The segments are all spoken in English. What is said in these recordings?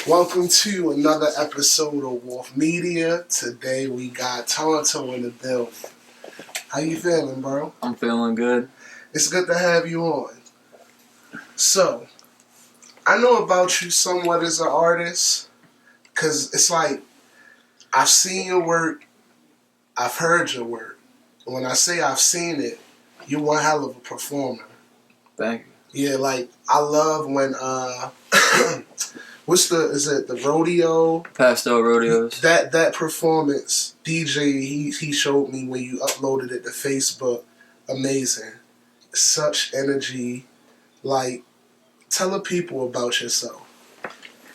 Welcome to another episode of Wolf Media. Today we got Tonto in the building. How you feeling, bro? I'm feeling good. It's good to have you on. So, I know about you somewhat as an artist, because it's like, I've seen your work, I've heard your work. And when I say I've seen it, you're one hell of a performer. Thank you. Yeah, like, I love when, is it the rodeo? Pastel rodeos. That performance, DJ, he showed me when you uploaded it to Facebook. Amazing. Such energy. Like, tell the people about yourself.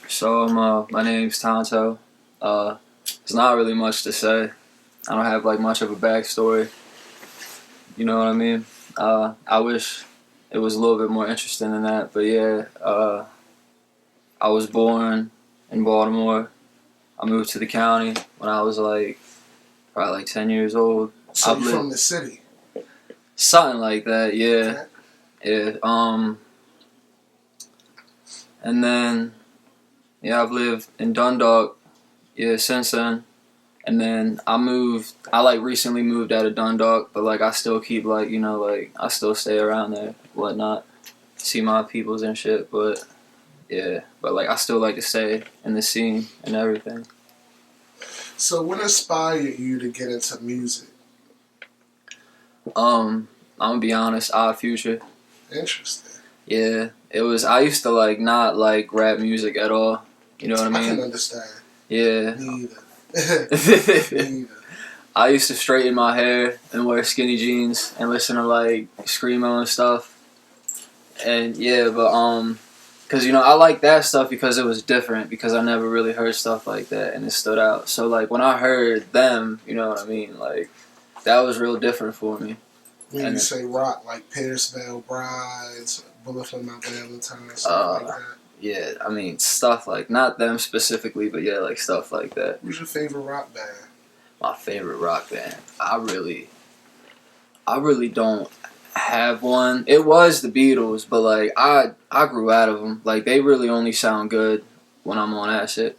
So my name's Tonto. There's not really much to say. I don't have like much of a backstory. You know what I mean? I wish it was a little bit more interesting than that. But yeah, I was born in Baltimore. I moved to the county when I was probably 10 years old. So you're from the city? Something like that, yeah. Okay. Yeah. And then, yeah, I've lived in Dundalk, since then. And then I recently moved out of Dundalk, but I still keep I still stay around there, whatnot, see my peoples and shit. But yeah, but I still like to stay in the scene and everything. So what inspired you to get into music? I'm gonna be honest, Odd Future. Interesting. Yeah, it was. I used to not like rap music at all. You know what I mean? I can understand. Yeah. Me either. Me either. I used to straighten my hair and wear skinny jeans and listen to screamo and stuff. And yeah, but cause I like that stuff because it was different, because I never really heard stuff like that and it stood out. So when I heard them, you know what I mean, that was real different for me. When you say rock, like Parisville Brides, Bullet for My Valentine, stuff like that. Yeah, I mean stuff not them specifically, but yeah, stuff like that. Who's your favorite rock band? My favorite rock band, I really don't have one. It was the Beatles, but I grew out of them. They really only sound good when I'm on acid.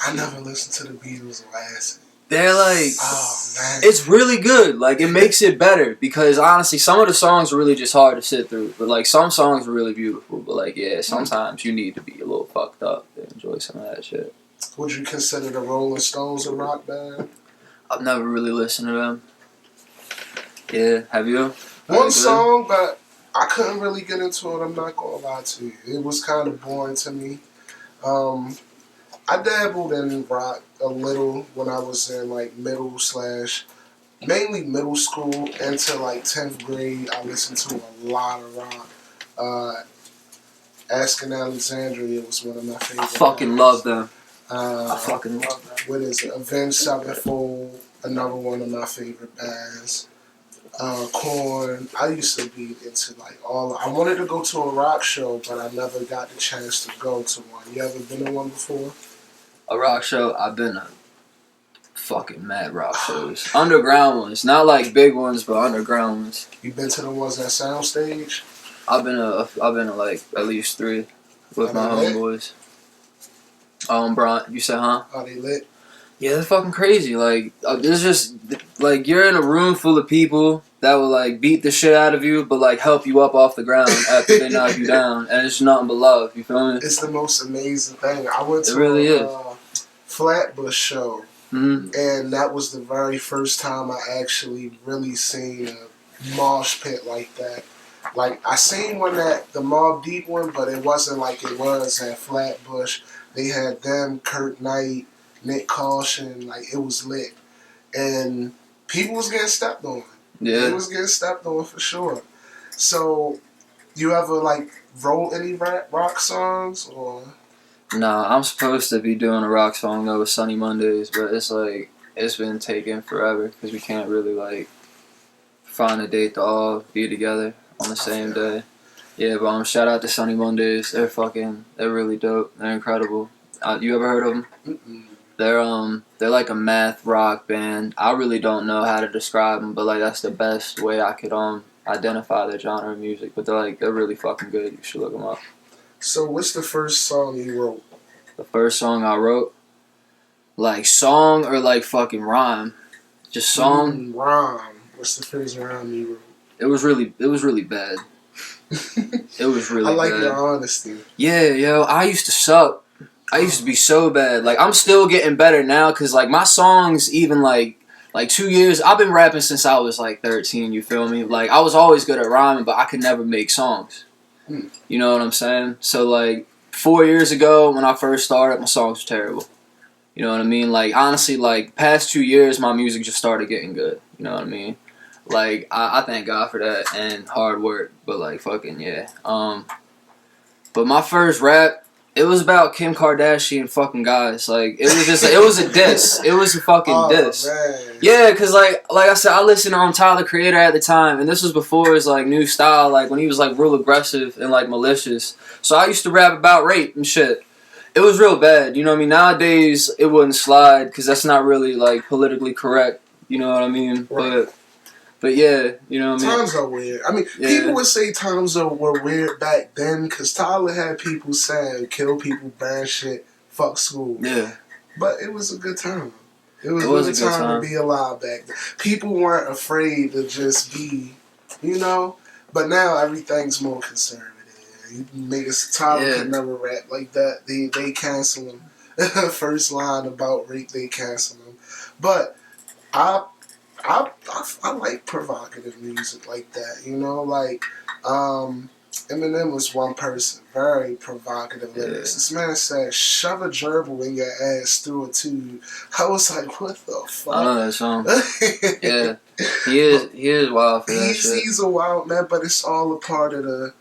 I never listened to the Beatles on acid. They're oh man, it's really good. It makes it better, because honestly, some of the songs are really just hard to sit through. But some songs are really beautiful. But yeah, sometimes you need to be a little fucked up to enjoy some of that shit. Would you consider the Rolling Stones a rock band? I've never really listened to them. Yeah, have you? One song, but I couldn't really get into it. I'm not gonna lie to you. It was kind of boring to me. I dabbled in rock a little when I was in mainly middle school into 10th grade. I listened to a lot of rock. Asking Alexandria was one of my favorite. I fucking love them. I fucking love them. What is it? Avenged Sevenfold, another one of my favorite bands. Korn. I used to be into I wanted to go to a rock show, but I never got the chance to go to one. You ever been to one before? A rock show? I've been to fucking mad rock shows. Underground ones. Not big ones, but underground ones. You been to the ones at Soundstage? I've been to at least 3 with my homeboys. Brian, you said, huh? Are they lit? Yeah, they're fucking crazy. It's just you're in a room full of people that will beat the shit out of you, but help you up off the ground after they knock you down, and it's nothing but love. You feel me? It's the most amazing thing. I went to a Flatbush show, mm-hmm. and that was the very first time I actually really seen a mosh pit like that. I seen one at the Mobb Deep one, but it wasn't like it was at Flatbush. They had them, Kurt Knight, Nick Caution, it was lit. And people was getting stepped on. Yeah. It was getting stepped on for sure. So, you ever wrote any rock songs or? Nah, I'm supposed to be doing a rock song though with Sunny Mondays, but it's been taking forever because we can't really find a date to all be together on the same day. Yeah, but shout out to Sunny Mondays. They're really dope. They're incredible. You ever heard of them? Mm-mm. They're like a math rock band. I really don't know how to describe them, but that's the best way I could identify their genre of music. But they're really fucking good. You should look them up. So what's the first song you wrote? The first song I wrote, like song or like fucking rhyme, just song. Rhyme. What's the first rhyme you wrote? It was really bad. It was really I like bad. your honesty. Yeah, yo, I used to suck. I used to be so bad. Like, I'm still getting better now, because, like, my songs, even, like 2 years, I've been rapping since I was, like, 13, you feel me? Like, I was always good at rhyming, but I could never make songs. You know what I'm saying? So, like, 4 years ago, when I first started, my songs were terrible. You know what I mean? Like, honestly, like, past 2 years, my music just started getting good. You know what I mean? Like, I thank God for that and hard work, but, like, fucking, yeah. But my first rap, it was about Kim Kardashian fucking guys. Like, it was just, it was a diss. It was a fucking diss. Man. Yeah, because, like I said, I listened to Tyler, the Creator at the time, and this was before his, like, new style, like, when he was, like, real aggressive and, like, malicious. So I used to rap about rape and shit. It was real bad, you know what I mean? Nowadays, it wouldn't slide, because that's not really, like, politically correct, you know what I mean? Right. But yeah, you know what I mean? Times are weird. I mean, people would say times were weird back then because Tyler had people saying kill people, burn shit, fuck school. Yeah. But it was a good time. It was a good time to be alive back then. People weren't afraid to just be, you know. But now everything's more conservative. Niggas, Tyler could never rap like that. They cancel him. First line about rape, they cancel him. But I like provocative music like that, you know, like Eminem was one person, very provocative lyrics. This man said, "Shove a gerbil in your ass through a tube." I was like, what the fuck? I know that song. Yeah, he is wild for that shit. He's a wild man, but it's all a part of the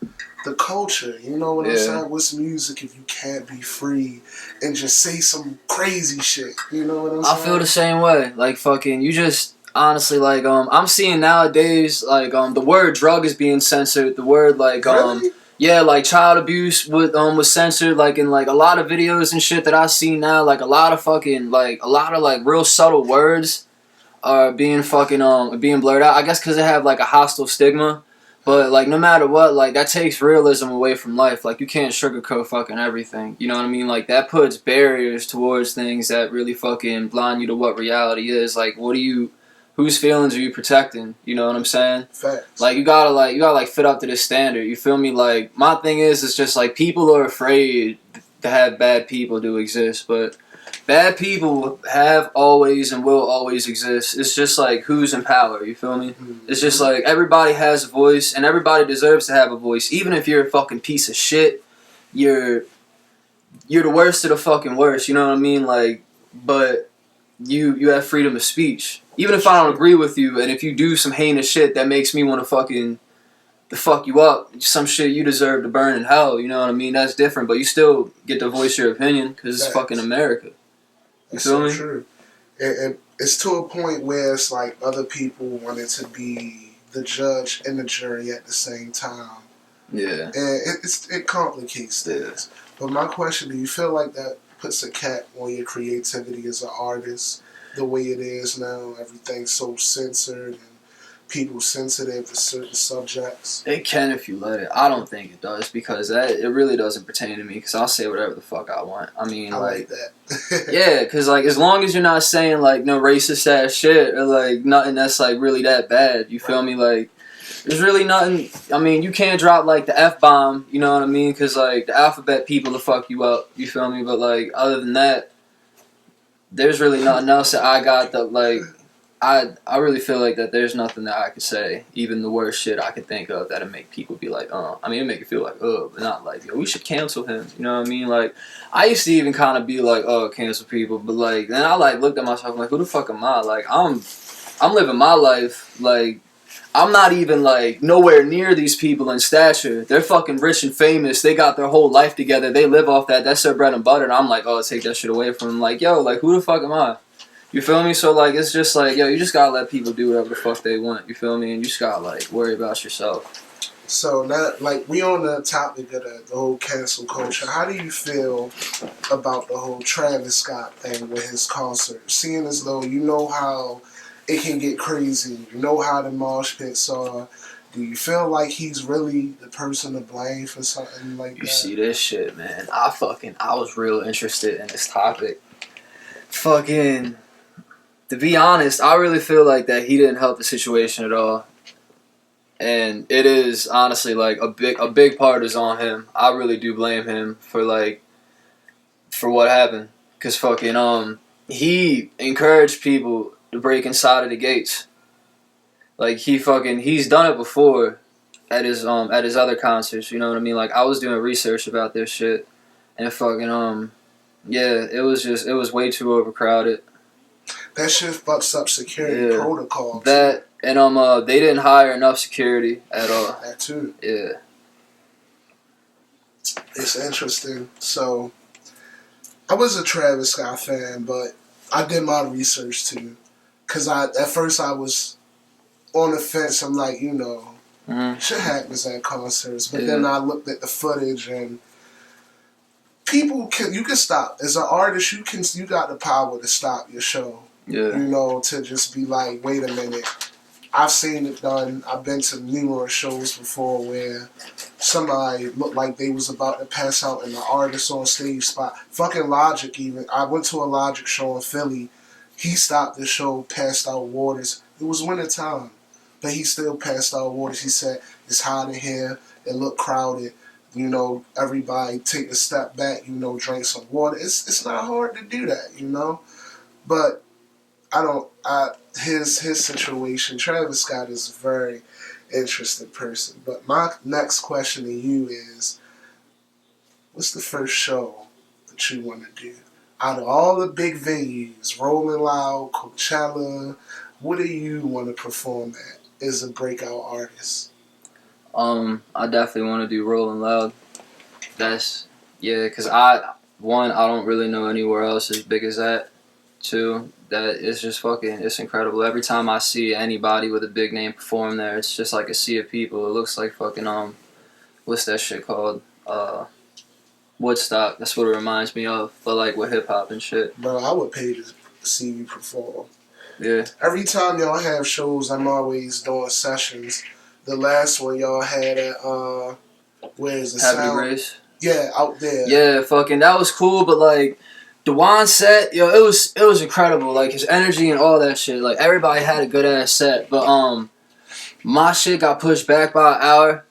culture. You know what I'm saying? What's music if you can't be free and just say some crazy shit? You know what I'm saying? I feel the same way. Like, fucking, you just honestly, like, I'm seeing nowadays, like, the word drug is being censored. The word, like, really? yeah, like, child abuse was censored, like, in, like, a lot of videos and shit that I see now. Like, a lot of, like, real subtle words are being being blurred out. I guess because they have, like, a hostile stigma. But, like, no matter what, like, that takes realism away from life. Like, you can't sugarcoat fucking everything. You know what I mean? Like, that puts barriers towards things that really fucking blind you to what reality is. Like, whose feelings are you protecting? You know what I'm saying? Facts. Like, you gotta fit up to this standard. You feel me? Like, my thing is just, like, people are afraid to have bad people to exist. But bad people have always and will always exist. It's just like who's in power, you feel me? It's just like everybody has a voice and everybody deserves to have a voice. Even if you're a fucking piece of shit, you're the worst of the fucking worst, you know what I mean? Like, but you have freedom of speech. Even if I don't agree with you and if you do some heinous shit that makes me want to fuck you up, some shit you deserve to burn in hell, you know what I mean? That's different, but you still get to voice your opinion because it's fucking America. You feel me? True. It's to a point where it's like other people wanted to be the judge and the jury at the same time. Yeah. And it complicates things. But my question, do you feel like that puts a cap on your creativity as an artist? The way it is now, everything's so censored and people sensitive to certain subjects. It can if you let it. I don't think it does because it really doesn't pertain to me because I'll say whatever the fuck I want. I mean, I like that. Yeah, because, like, as long as you're not saying, like, no racist ass shit or, like, nothing that's, like, really that bad, you feel me? Like, there's really nothing. I mean, you can't drop, like, the F-bomb, you know what I mean? Because, like, the alphabet people will fuck you up, you feel me? But, like, other than that, there's really nothing else that I got that, like, I really feel like that there's nothing that I could say, even the worst shit I could think of, that'd make people be like, I mean, it'd make it feel like, but not like, yo, we should cancel him, you know what I mean? Like, I used to even kind of be like, cancel people, but, like, then I, like, looked at myself, I'm like, who the fuck am I? Like, I'm living my life, like, I'm not even, like, nowhere near these people in stature. They're fucking rich and famous. They got their whole life together. They live off that. That's their bread and butter. And I'm like, take that shit away from them. Like, yo, like, who the fuck am I? You feel me? So, like, it's just like, yo, you just gotta let people do whatever the fuck they want. You feel me? And you just gotta, like, worry about yourself. So, now, like, we on the topic of the whole cancel culture. How do you feel about the whole Travis Scott thing with his concert? Seeing as though you know how it can get crazy. You know how the mosh pits are. Do you feel like he's really the person to blame for something like that? You see this shit, man. I was real interested in this topic. Fucking, to be honest, I really feel like that he didn't help the situation at all. And it is honestly like a big part is on him. I really do blame him for what happened. Cause he encouraged people to break inside of the gates. Like he's done it before at his other concerts, you know what I mean? Like I was doing research about this shit and yeah, it was way too overcrowded. That shit fucks up security protocol. That and they didn't hire enough security at all. That too. Yeah. It's interesting. So I was a Travis Scott fan, but I did my research too. Cause at first I was on the fence. I'm like, shit happens at concerts. But then I looked at the footage and you can stop. As an artist, you got the power to stop your show. Yeah. To just be like, wait a minute. I've seen it done. I've been to numerous shows before where somebody looked like they was about to pass out and the artist on stage spot. Fucking Logic even. I went to a Logic show in Philly. He stopped the show, passed out waters. It was winter time. But he still passed out waters. He said, it's hot in here. It looked crowded. Everybody take a step back, drink some water. It's not hard to do that, But his situation, Travis Scott is a very interesting person. But my next question to you is, what's the first show that you want to do? Out of all the big venues, Rolling Loud, Coachella, what do you want to perform at as a breakout artist? I definitely want to do Rolling Loud. Because I don't really know anywhere else as big as that. Two, that it's just it's incredible. Every time I see anybody with a big name perform there, it's just like a sea of people. It looks like what's that shit called? Woodstock. That's what it reminds me of, but like with hip hop and shit. Bro, I would pay to see you perform. Yeah. Every time y'all have shows, I'm always doing sessions. The last one y'all had at where is the Happy Race? Yeah, out there. Yeah, that was cool, but like Dewan set, it was incredible. Like his energy and all that shit. Like everybody had a good ass set, but my shit got pushed back by an hour.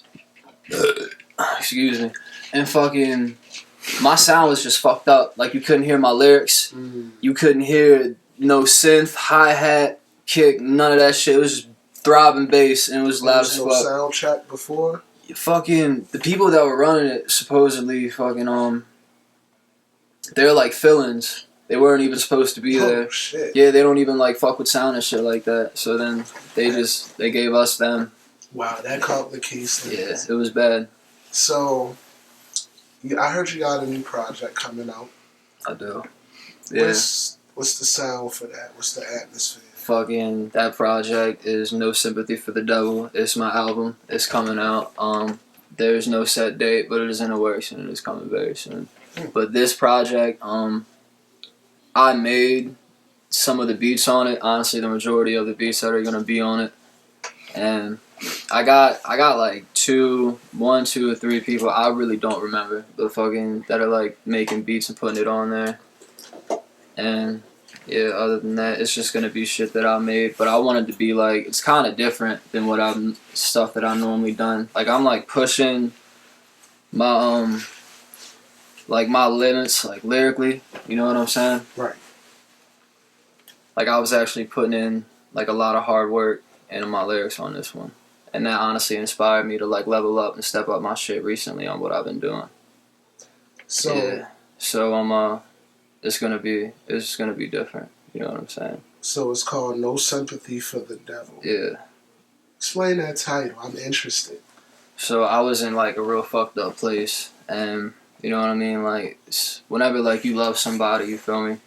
Excuse me. And my sound was just fucked up. Like you couldn't hear my lyrics. You couldn't hear no synth, hi-hat, kick, none of that shit. It was just throbbing bass and it was loud as fuck. No sound check before? The people that were running it supposedly they're like fill-ins. They weren't even supposed to be there. Shit. Yeah, they don't even like fuck with sound and shit like that. So then they gave us them. Wow, that complicates things. Yeah, it was bad. So I heard you got a new project coming out. I do. Yeah. What's the sound for that? What's the atmosphere? That project is No Sympathy for the Devil. It's my album. It's coming out. There's no set date, but it is in the works and it is coming very soon. But this project, I made some of the beats on it. Honestly, the majority of the beats that are gonna be on it, and I got like one, two, or three people I really don't remember, but that are like making beats and putting it on there. And yeah, other than that, it's just gonna be shit that I made. But I wanted to be like, it's kind of different than stuff that I normally done. Like I'm like pushing my my limits, like lyrically, you know what I'm saying? Right. Like I was actually putting in like a lot of hard work into my lyrics on this one. And that honestly inspired me to like level up and step up my shit recently on what I've been doing. So yeah. So it's gonna be different. You know what I'm saying? So it's called No Sympathy for the Devil. Yeah. Explain that title. I'm interested. So I was in like a real fucked up place, and you know what I mean? Like, whenever, like, you love somebody, you feel me?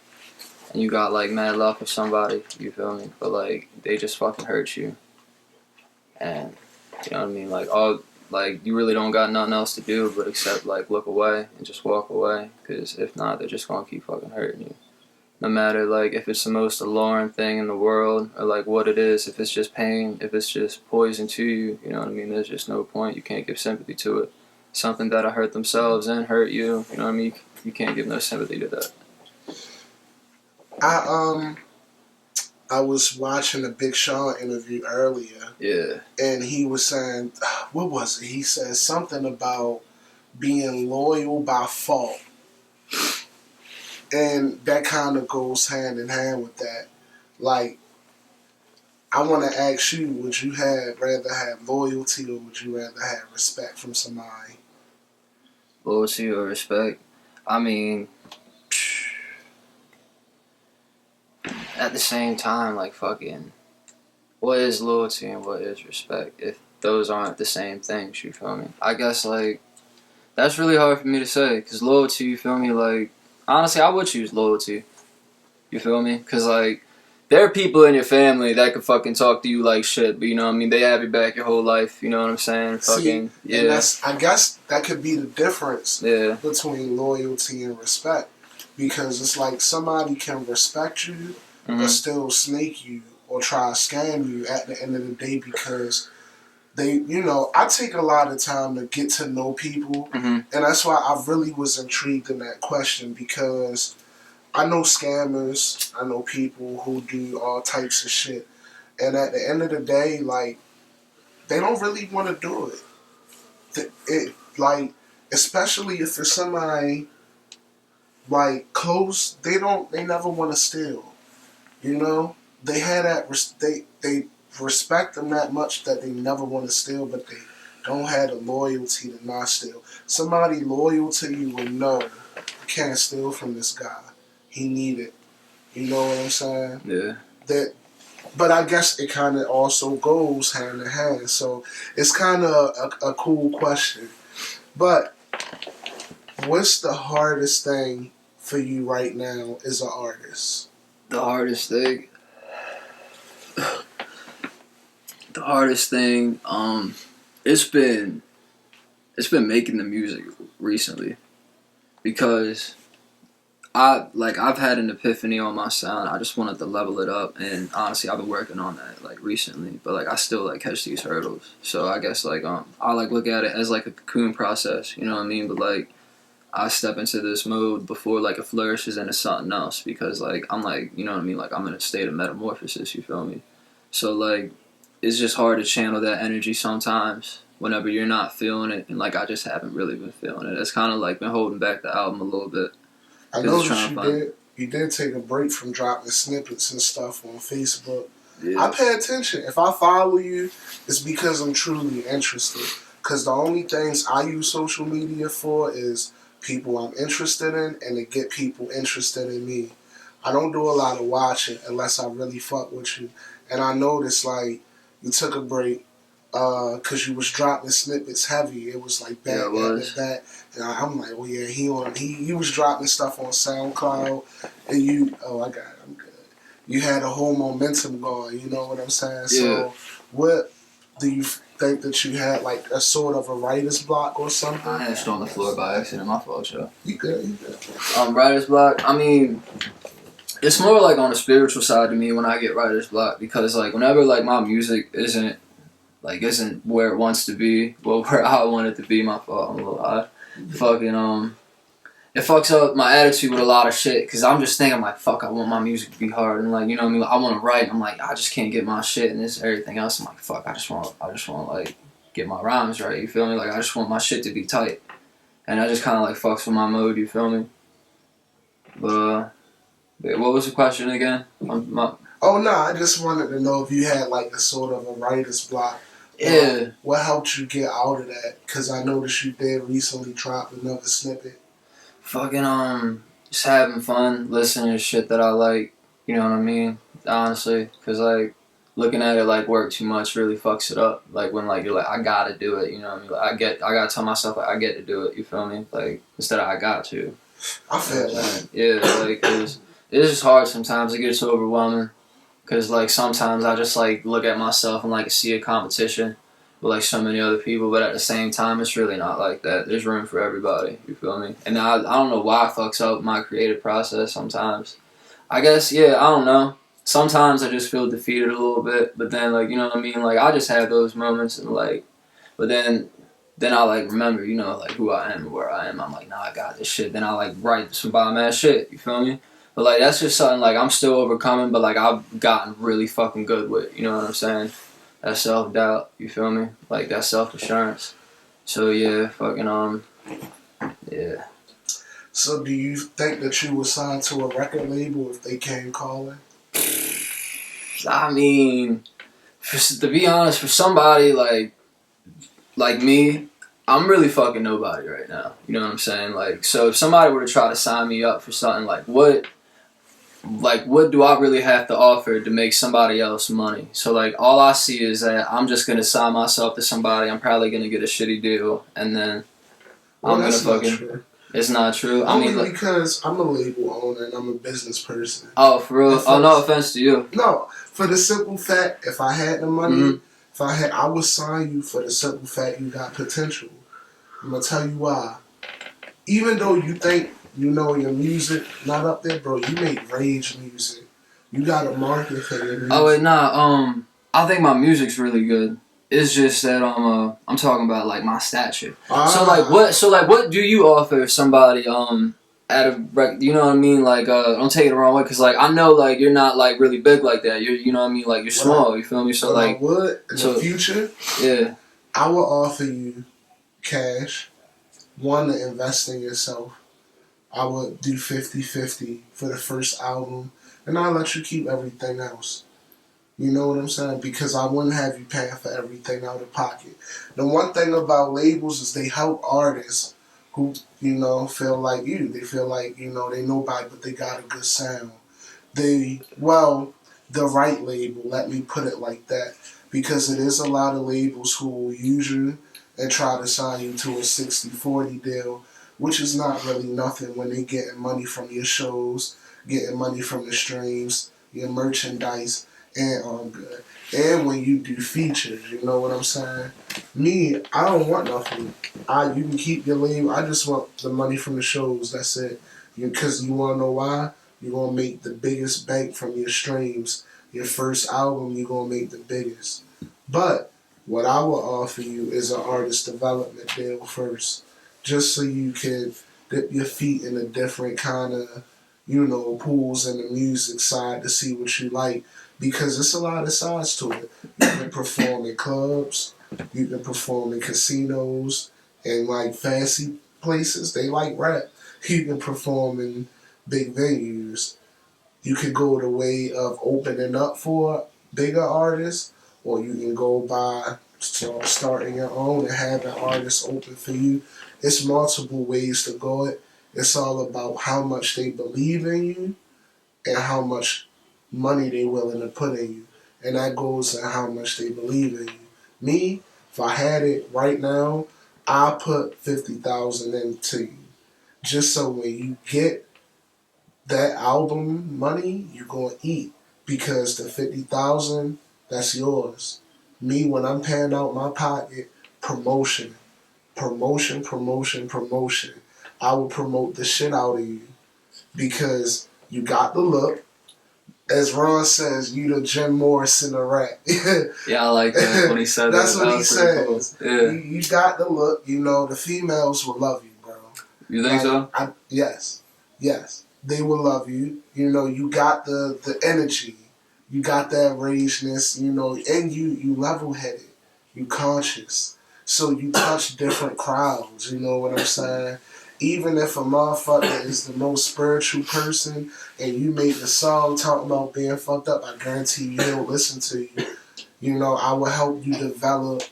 And you got, like, mad love for somebody, you feel me? But, like, they just fucking hurt you. And, you know what I mean? Like, you really don't got nothing else to do but except, like, look away and just walk away. Because if not, they're just gonna keep fucking hurting you. No matter like if it's the most alluring thing in the world or like what it is, if it's just pain, if it's just poison to you, you know what I mean? There's just no point. You can't give sympathy to it. Something that'll hurt themselves and hurt you, you know what I mean? You can't give no sympathy to that. I was watching a Big Sean interview earlier. Yeah. And he was saying, what was it? He said something about being loyal by fault. And that kind of goes hand in hand with that. Like, I want to ask you, would you rather have loyalty or would you rather have respect from somebody? Loyalty or respect? I mean, at the same time, like fucking, what is loyalty and what is respect if those aren't the same things, you feel me? I guess, like, that's really hard for me to say, because loyalty, you feel me, like, honestly, I would choose loyalty, you feel me? Because, like, there are people in your family that could fucking talk to you like shit, but you know what I mean? They have your back your whole life, you know what I'm saying? Fucking, See, yeah. And I guess that could be the difference between loyalty and respect. Because it's like somebody can respect you, but still snake you or try to scam you at the end of the day because I take a lot of time to get to know people, and that's why I really was intrigued in that question because I know scammers, I know people who do all types of shit, and at the end of the day, like, they don't really want to do it. Like, especially if it's somebody like close, they never want to steal. You know, they had that. They respect them that much that they never want to steal, but they don't have the loyalty to not steal. Somebody loyal to you will know you can't steal from this guy. He need it. You know what I'm saying? Yeah. But I guess it kind of also goes hand in hand. So it's kind of a cool question. But what's the hardest thing for you right now as an artist? The hardest thing? The hardest thing, it's been making the music recently because I've had an epiphany on my sound. I just wanted to level it up, and honestly, I've been working on that like recently. But like I still like catch these hurdles. So I guess like I like look at it as like a cocoon process. You know what I mean? But like I step into this mode before like it flourishes into something else because like I'm like you know what I mean? Like I'm in a state of metamorphosis. You feel me? So like it's just hard to channel that energy sometimes whenever you're not feeling it, and like I just haven't really been feeling it. It's kind of like been holding back the album a little bit. I noticed you did take a break from dropping snippets and stuff on Facebook. Yeah. I pay attention. If I follow you, it's because I'm truly interested. Because the only things I use social media for is people I'm interested in and to get people interested in me. I don't do a lot of watching unless I really fuck with you. And I noticed, like, you took a break because you was dropping snippets heavy. It was like back. And I'm like, oh yeah, he was dropping stuff on SoundCloud, and I'm good. You had a whole momentum going. You know what I'm saying? Yeah. So, what do you think that you had like a sort of a writer's block or something? I had on the floor by accident. My fault, Joe. You good? Writer's block. I mean, it's more like on the spiritual side to me when I get writer's block because like whenever like my music isn't where it wants to be, well, where I want it to be. My fault. I'm a little high. Fucking it fucks up my attitude with a lot of shit because I'm just thinking like, fuck, I want my music to be hard and like, you know what I mean? Like, I want to write. And I'm like, I just can't get my shit and this everything else. I'm like, fuck, I just want like get my rhymes right. You feel me? Like I just want my shit to be tight, and that just kind of like fucks with my mode. You feel me? But what was the question again? Oh no, I just wanted to know if you had like a sort of a writer's block. Yeah. What helped you get out of that? Because I noticed you did recently drop another snippet. Fucking just having fun, listening to shit that I like. You know what I mean? Honestly, because like looking at it like work too much really fucks it up. Like when like you're like I gotta do it. You know what I mean? Like I gotta tell myself like I get to do it. You feel me? Like instead of I got to. I feel that. Yeah, like it's just hard sometimes. It gets overwhelming. Cause like sometimes I just like look at myself and like see a competition with like so many other people, but at the same time it's really not like that. There's room for everybody. You feel me? And I don't know why it fucks up my creative process sometimes. I guess, yeah, I don't know. Sometimes I just feel defeated a little bit, but then, like, you know what I mean? Like, I just have those moments, and, like, but then I, like, remember, you know, like, who I am and where I am. I'm like, nah, I got this shit. Then I, like, write some bomb ass shit, you feel me? But, like, that's just something, like, I'm still overcoming, but, like, I've gotten really fucking good with, you know what I'm saying? That self-doubt, you feel me? Like, that self-assurance. So, yeah, fucking, yeah. So do you think that you would sign to a record label if they came calling? I mean, to be honest, for somebody like me, I'm really fucking nobody right now. You know what I'm saying? Like, so if somebody were to try to sign me up for something, what do I really have to offer to make somebody else money? So like, all I see is that I'm just gonna sign myself to somebody. I'm probably gonna get a shitty deal, and then Well, I'm gonna that's not fucking. true. It's not true. I Only mean, like, because I'm a label owner and I'm a business person. oh, for real. Oh, no offense to you. No, for the simple fact, if I had the money, I would sign you for the simple fact you got potential. I'm gonna tell you why. Even though you think you know your music not up there, bro, you make rage music. You got a market for your music. Oh wait, nah. I think my music's really good. It's just that I'm talking about like my stature. So what do you offer somebody you know what I mean? Like don't take it the wrong way, cause like I know like you're not like really big like that. You know what I mean? Like you're small. You feel me? So like I would in the future. Yeah. I will offer you cash. One, to invest in yourself. I would do 50-50 for the first album, and I'll let you keep everything else. You know what I'm saying? Because I wouldn't have you paying for everything out of pocket. The one thing about labels is they help artists who, you know, feel like you. They feel like, you know, they nobody, but they got a good sound. The right label, let me put it like that. Because it is a lot of labels who will use you and try to sign you to a 60-40 deal, which is not really nothing when they getting money from your shows, getting money from the streams, your merchandise, and good. And when you do features, you know what I'm saying? Me, I don't want nothing. You can keep your label. I just want the money from the shows. That's it. Because you want to know why? You're going to make the biggest bank from your streams. Your first album, you're going to make the biggest. But what I will offer you is an artist development deal first. Just so you can dip your feet in a different kind of, you know, pools in the music side to see what you like. Because there's a lot of sides to it. You can perform in clubs. You can perform in casinos and like fancy places. They like rap. You can perform in big venues. You could go the way of opening up for bigger artists, or you can go by starting your own and having artists open for you. It's multiple ways to go it. It's all about how much they believe in you and how much money they willing to put in you. And that goes to how much they believe in you. Me, if I had it right now, I put 50,000 into you. Just so when you get that album money, you're gonna eat. Because the 50,000, that's yours. Me, when I'm paying out my pocket, promotion. Promotion, promotion, promotion. I will promote the shit out of you. Because you got the look. As Ron says, you the Jim Morrison of rap. Yeah, I like that when he said That's that. what he says. Cool. Yeah. You got the look. You know, the females will love you, bro. You think so? Yes. They will love you. You know, you got the energy. You got that rageness, you know, and you level-headed. You conscious. So you touch different crowds, you know what I'm saying? Even if a motherfucker is the most spiritual person and you make a song talking about being fucked up, I guarantee you he'll listen to you. You know, I will help you develop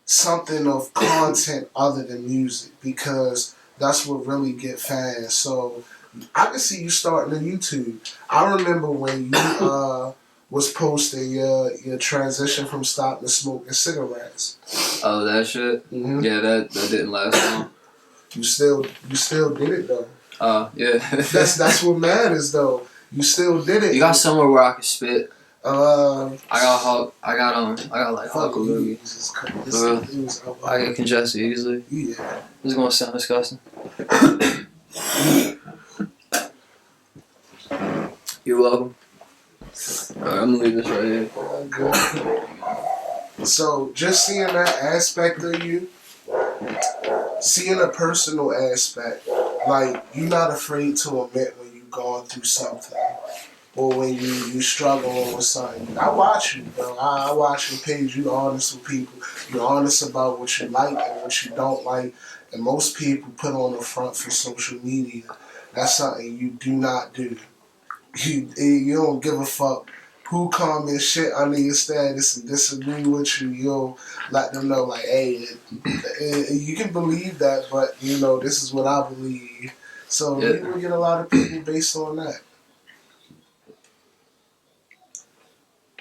something of content other than music because that's what really get fans. So I can see you starting a YouTube. I remember when you was posting your transition from stopping to smoking cigarettes. Oh, that shit? Mm-hmm. Yeah, that didn't last long. You still did it though. Yeah. that's what matters though. You still did it. You got somewhere where I can spit? I got like Hulk Loogie. I get congested easily. Yeah. This is gonna sound disgusting. You're welcome. Alright, I'm gonna leave this right here. So just seeing that aspect of you, seeing a personal aspect, like you're not afraid to admit when you're going through something or when you struggling with something. I watch you, bro. I watch your page. You honest with people. You're honest about what you like and what you don't like. And most people put on the front for social media. That's something you do not do. You don't give a fuck who comment shit under your status and disagree with you. You'll let them know, like, hey, you can believe that, but, you know, this is what I believe. So you will get a lot of people based on that.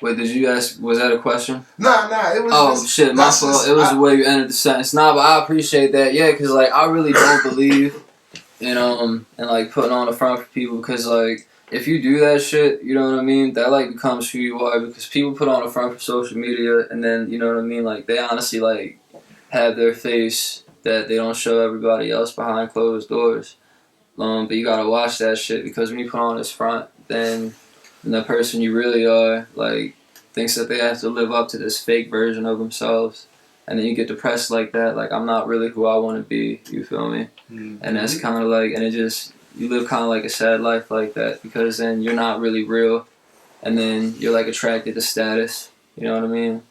Wait, did you ask? Was that a question? Nah, it was. Oh shit, my fault. It was the way you ended the sentence. Nah, but I appreciate that. Yeah, because like I really don't believe in and like putting on the front for people, because like if you do that shit, you know what I mean, that like becomes who you are, because people put on the front for social media and then, you know what I mean, like they honestly like have their face that they don't show everybody else behind closed doors. But you gotta watch that shit, because when you put on this front, then the person you really are like thinks that they have to live up to this fake version of themselves, and then you get depressed like that. Like, I'm not really who I want to be. You feel me? Mm-hmm. And that's kind of like, and it just, you live kind of like a sad life like that, because then you're not really real, and then you're like attracted to status. You know what I mean?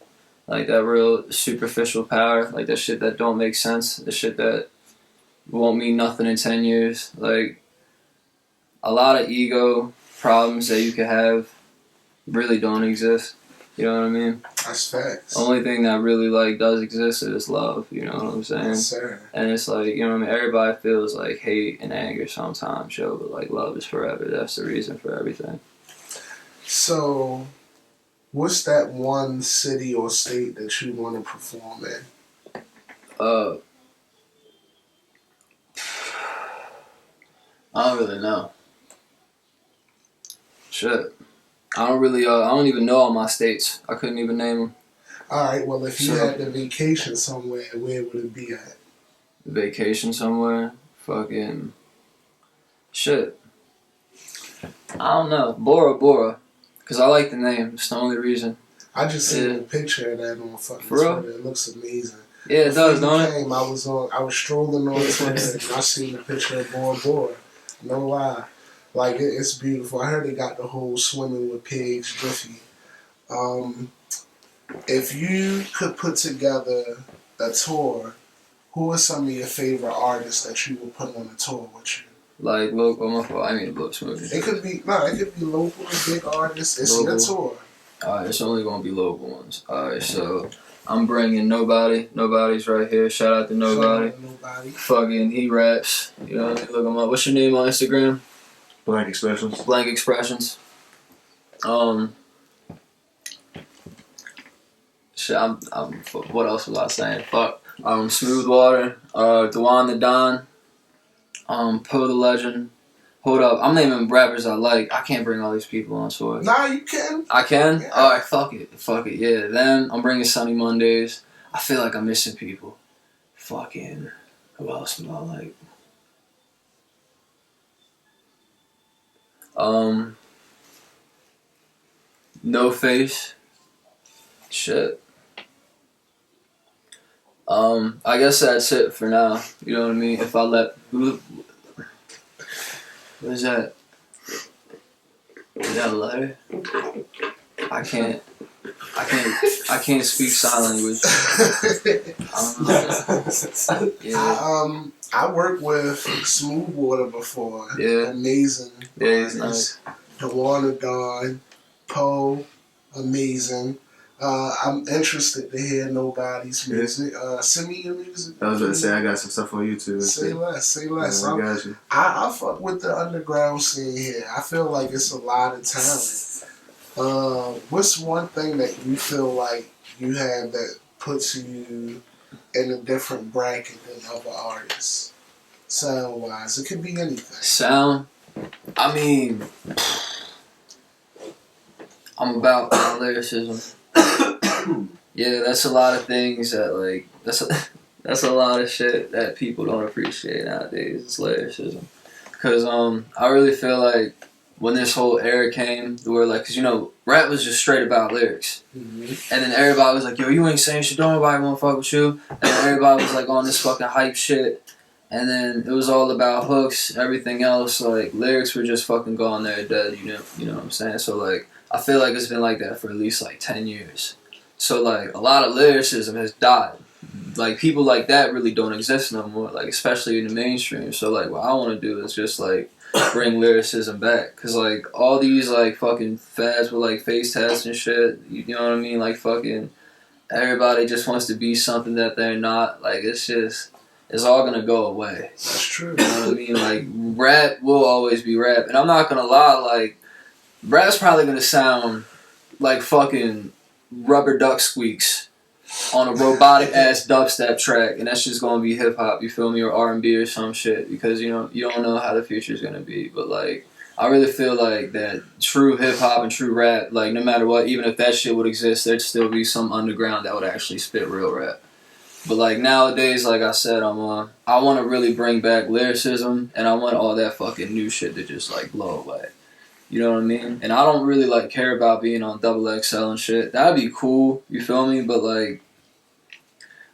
Like that real superficial power, like that shit that don't make sense, the shit that won't mean nothing in 10 years. Like, a lot of ego problems that you could have really don't exist. You know what I mean? That's facts. Only thing that really like does exist is love. You know what I'm saying? Yes, sir. And it's like, you know what I mean? Everybody feels like hate and anger sometimes, yo, but like love is forever. That's the reason for everything. So, what's that one city or state that you want to perform in? I don't really know. Shit. I don't really, I don't even know all my states. I couldn't even name them. Alright, well, if you had to vacation somewhere, where would it be at? Vacation somewhere? Fucking... Shit. I don't know. Bora Bora. Because I like the name. It's the only reason. I just seen a picture of that on fucking Twitter. It looks amazing. Yeah, it does, don't it? I was strolling on Twitter and I seen a picture of Bora Bora. No lie. Like, it's beautiful. I heard they got the whole swimming with pigs jiffy. If you could put together a tour, who are some of your favorite artists that you would put on a tour with you? Like local, I mean books, movies. It could be local, big artists. It's your tour. Alright, it's only gonna be local ones. Alright, so I'm bringing Nobody. Nobody's right here. Shout out to Nobody. Fucking, he raps. You know what I mean? Look him up. What's your name on Instagram? Blank Expressions. Blank Expressions. Shit, I'm what else was I saying? Fuck. Smooth Water. Dewan the Don. Poe the Legend. Hold up, I'm naming rappers I like. I can't bring all these people on tour. Nah, you can. I can? Yeah. Alright, fuck it, yeah. Then I'm bringing Sunny Mondays. I feel like I'm missing people. Fucking, who else do I like? No Face. Shit. I guess that's it for now. You know what I mean? If I let what is that? Is that a letter? I can't speak sign language. Yeah. I worked with Smooth Water before. Yeah. Amazing. Yeah, he's nice. Dewan Don, Poe, amazing. I'm interested to hear Nobody's music. Send me your music. I was going to say, I got some stuff on YouTube. Say less. Yeah, I got you. I fuck with the underground scene here. I feel like it's a lot of talent. What's one thing that you feel like you have that puts you in a different bracket than other artists? Sound-wise. It could be anything. Sound? I mean, I'm about lyricism. Yeah, that's a lot of things that, like, that's a lot of shit that people don't appreciate nowadays. It's lyricism. Because, I really feel like when this whole era came, where like, cause you know, rap was just straight about lyrics, and then everybody was like, "Yo, you ain't saying shit. Don't nobody want to fuck with you." And then everybody was like on this fucking hype shit, and then it was all about hooks. Everything else, like lyrics, were just fucking gone there dead. You know what I'm saying? So like, I feel like it's been like that for at least like 10 years. So like, a lot of lyricism has died. Like people like that really don't exist no more. Like especially in the mainstream. So like, what I want to do is just like bring lyricism back, cause like all these like fucking fads with like face tats and shit, you know what I mean? Like fucking everybody just wants to be something that they're not. Like it's all gonna go away. That's true. You know what I mean? Like rap will always be rap, and I'm not gonna lie. Like rap's probably gonna sound like fucking rubber duck squeaks on a robotic ass dubstep track, and that's just gonna be hip hop, you feel me, or R&B or some shit, because you know you don't know how the future's gonna be. But like, I really feel like that true hip hop and true rap, like no matter what, even if that shit would exist, there'd still be some underground that would actually spit real rap. But like nowadays, like I said, I want to really bring back lyricism, and I want all that fucking new shit to just like blow away. You know what I mean? And I don't really like care about being on Double XL and shit. That'd be cool, you feel me? But like,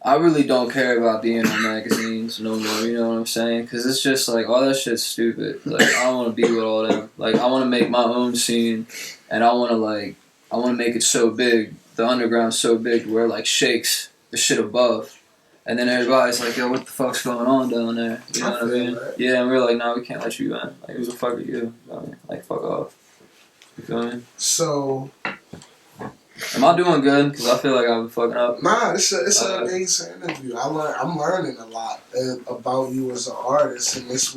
I really don't care about being on magazines no more, you know what I'm saying? Because it's just like, all that shit's stupid. Like, I don't want to be with all them. Like, I want to make my own scene, and I want to make it so big, the underground so big, where it like shakes the shit above. And then everybody's like, yo, what the fuck's going on down there? You know what I mean? Right. Yeah, and we're like, nah, we can't let you in. Like, who the fuck are you? You know what I mean? Like, fuck off. You feel me? So, am I doing good? Because I feel like I've been fucking up. nah, it's an amazing interview. I'm learning a lot about you as an artist, and it's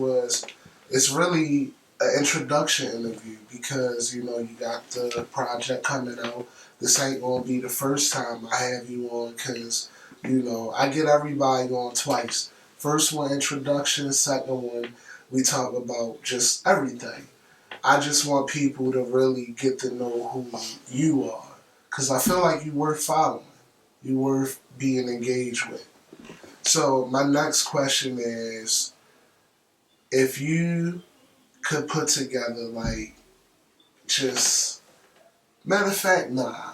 really an introduction interview, because you know you got the project coming out. This ain't gonna be the first time I have you on, because you know I get everybody on twice. First one introduction, second one we talk about just everything. I just want people to really get to know who you are, because I feel like you're worth following. You're worth being engaged with. So my next question is, if you could put together like just, matter of fact, nah.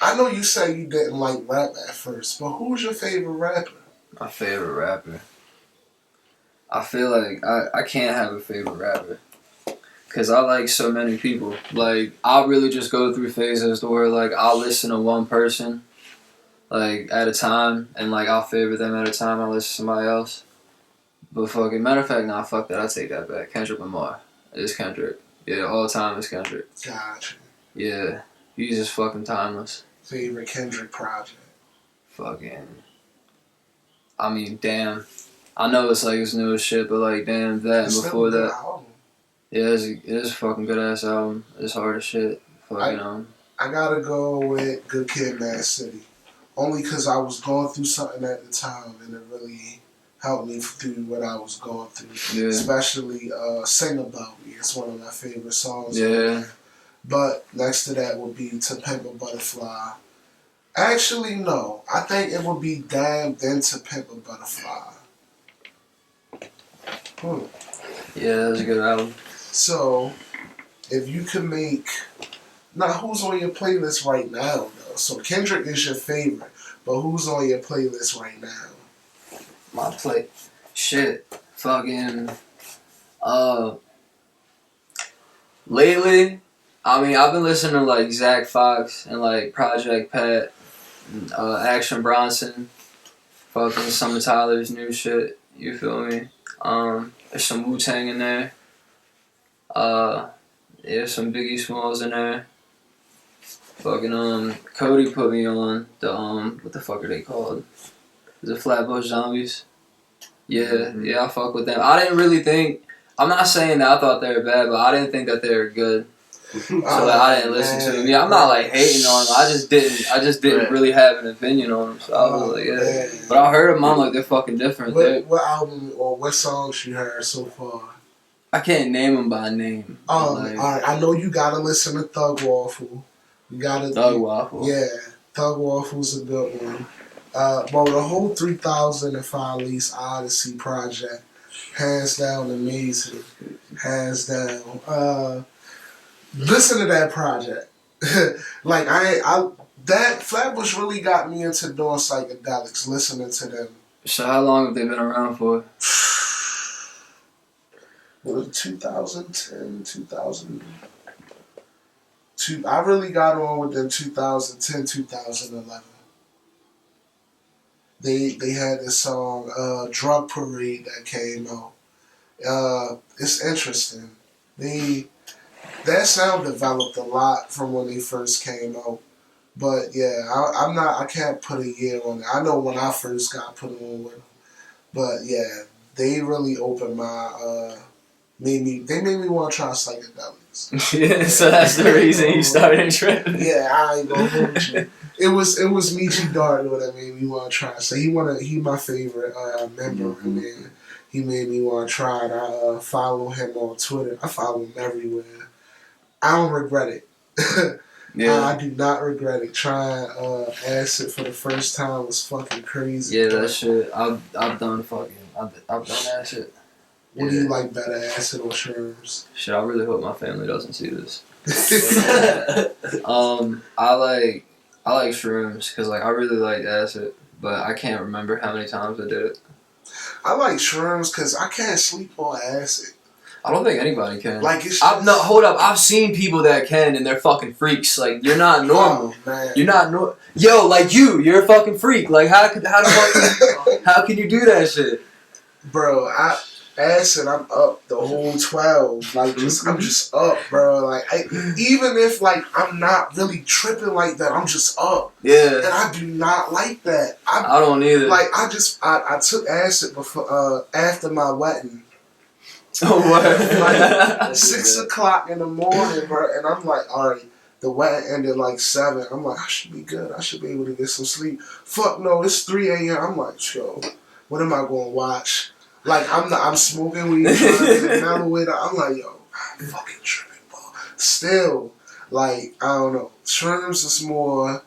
I know you say you didn't like rap at first, but who's your favorite rapper? My favorite rapper. I feel like I can't have a favorite rapper, because I like so many people. Like, I really just go through phases to where like I'll listen to one person like at a time, and like I'll favorite them at a time. I'll listen to somebody else. But fucking, matter of fact, nah, fuck that. I take that back. Kendrick Lamar. It's Kendrick. Yeah, all time is Kendrick. Gotcha. Yeah, he's just fucking timeless. Favorite Kendrick project? Fucking, I mean, damn. I know it's like his newest shit, but like, damn, that and before that. Album. Yeah, it is a fucking good ass album. It's hard as shit. Fucking, I gotta go with Good Kid, Mad City. Only because I was going through something at the time, and it really helped me through what I was going through. Yeah. Especially Sing About Me. It's one of my favorite songs. Yeah. But next to that would be To Pimp a Butterfly. Actually, no. I think it would be Damn, then To Pimp a Butterfly. Yeah, that's a good album. So, if you could make... Now, who's on your playlist right now, though? So, Kendrick is your favorite, but who's on your playlist right now? My shit. Fucking, lately, I mean, I've been listening to, like, Zach Fox and, like, Project Pat, Action Bronson, fucking some of Tyler's new shit, you feel me? There's some Wu-Tang in there. Yeah, some Biggie Smalls in there. Fucking, Cody put me on the, what the fuck are they called? Is it Flatbush Zombies? Yeah, I fuck with them. I didn't really think, I'm not saying that I thought they were bad, but I didn't think that they were good. So like, I didn't listen to them. Yeah, I'm not like hating on them. I just didn't really have an opinion on them. So I was like, yeah. Man. But I heard them, I'm like, they're fucking different. What album or what songs you heard so far? I can't name them by name. Like, alright, I know you gotta listen to Thug Waffle. You gotta Thug Waffle. Yeah, Thug Waffle's a good one. Well, the whole 3005 Lease Odyssey project, hands down amazing. Hands down. Listen to that project. Like that Flatbush really got me into doing psychedelics. Listening to them. So how long have they been around for? Was it 2010, 2002? I really got on with them 2010, 2011. They had this song, Drug Parade, that came out. It's interesting. That sound developed a lot from when they first came out. But yeah, I can't put a year on it. I know when I first got put on with them. But yeah, they really opened my, they made me want to try psychedelics. Yeah, so that's the reason you started tripping. Yeah, I ain't gonna hold you. It was Michi Dardo that made me want to try. So he my favorite member, and then he made me want to try it. I follow him on Twitter. I follow him everywhere. I don't regret it. Yeah. I do not regret it. Trying acid for the first time was fucking crazy. Yeah, that shit. I've done acid. What do you like better, acid or shrooms? Shit, I really hope my family doesn't see this. I like shrooms because like I really like acid, but I can't remember how many times I did it. I like shrooms because I can't sleep on acid. I don't think anybody can. Like it's no, hold up. I've seen people that can, and they're fucking freaks. Like you're not normal. Oh, man. You're not normal. Yo, like you're a fucking freak. Like how can you do that shit, bro? Acid, I'm up the whole 12. Like I'm just up, bro. Like even if like I'm not really tripping like that, I'm just up. Yeah. And I do not like that. I don't either. Like I took acid before after my wedding. Oh what? Like 6 o'clock in the morning, bro, and I'm like, all right. The wedding ended like 7. I'm like, I should be good. I should be able to get some sleep. Fuck no, it's 3 a.m. I'm like, yo, what am I gonna watch? Like I'm smoking weed, trying to get mellow with it. I'm like, yo, I'm fucking tripping, bro. Still, like I don't know. Shrooms is more.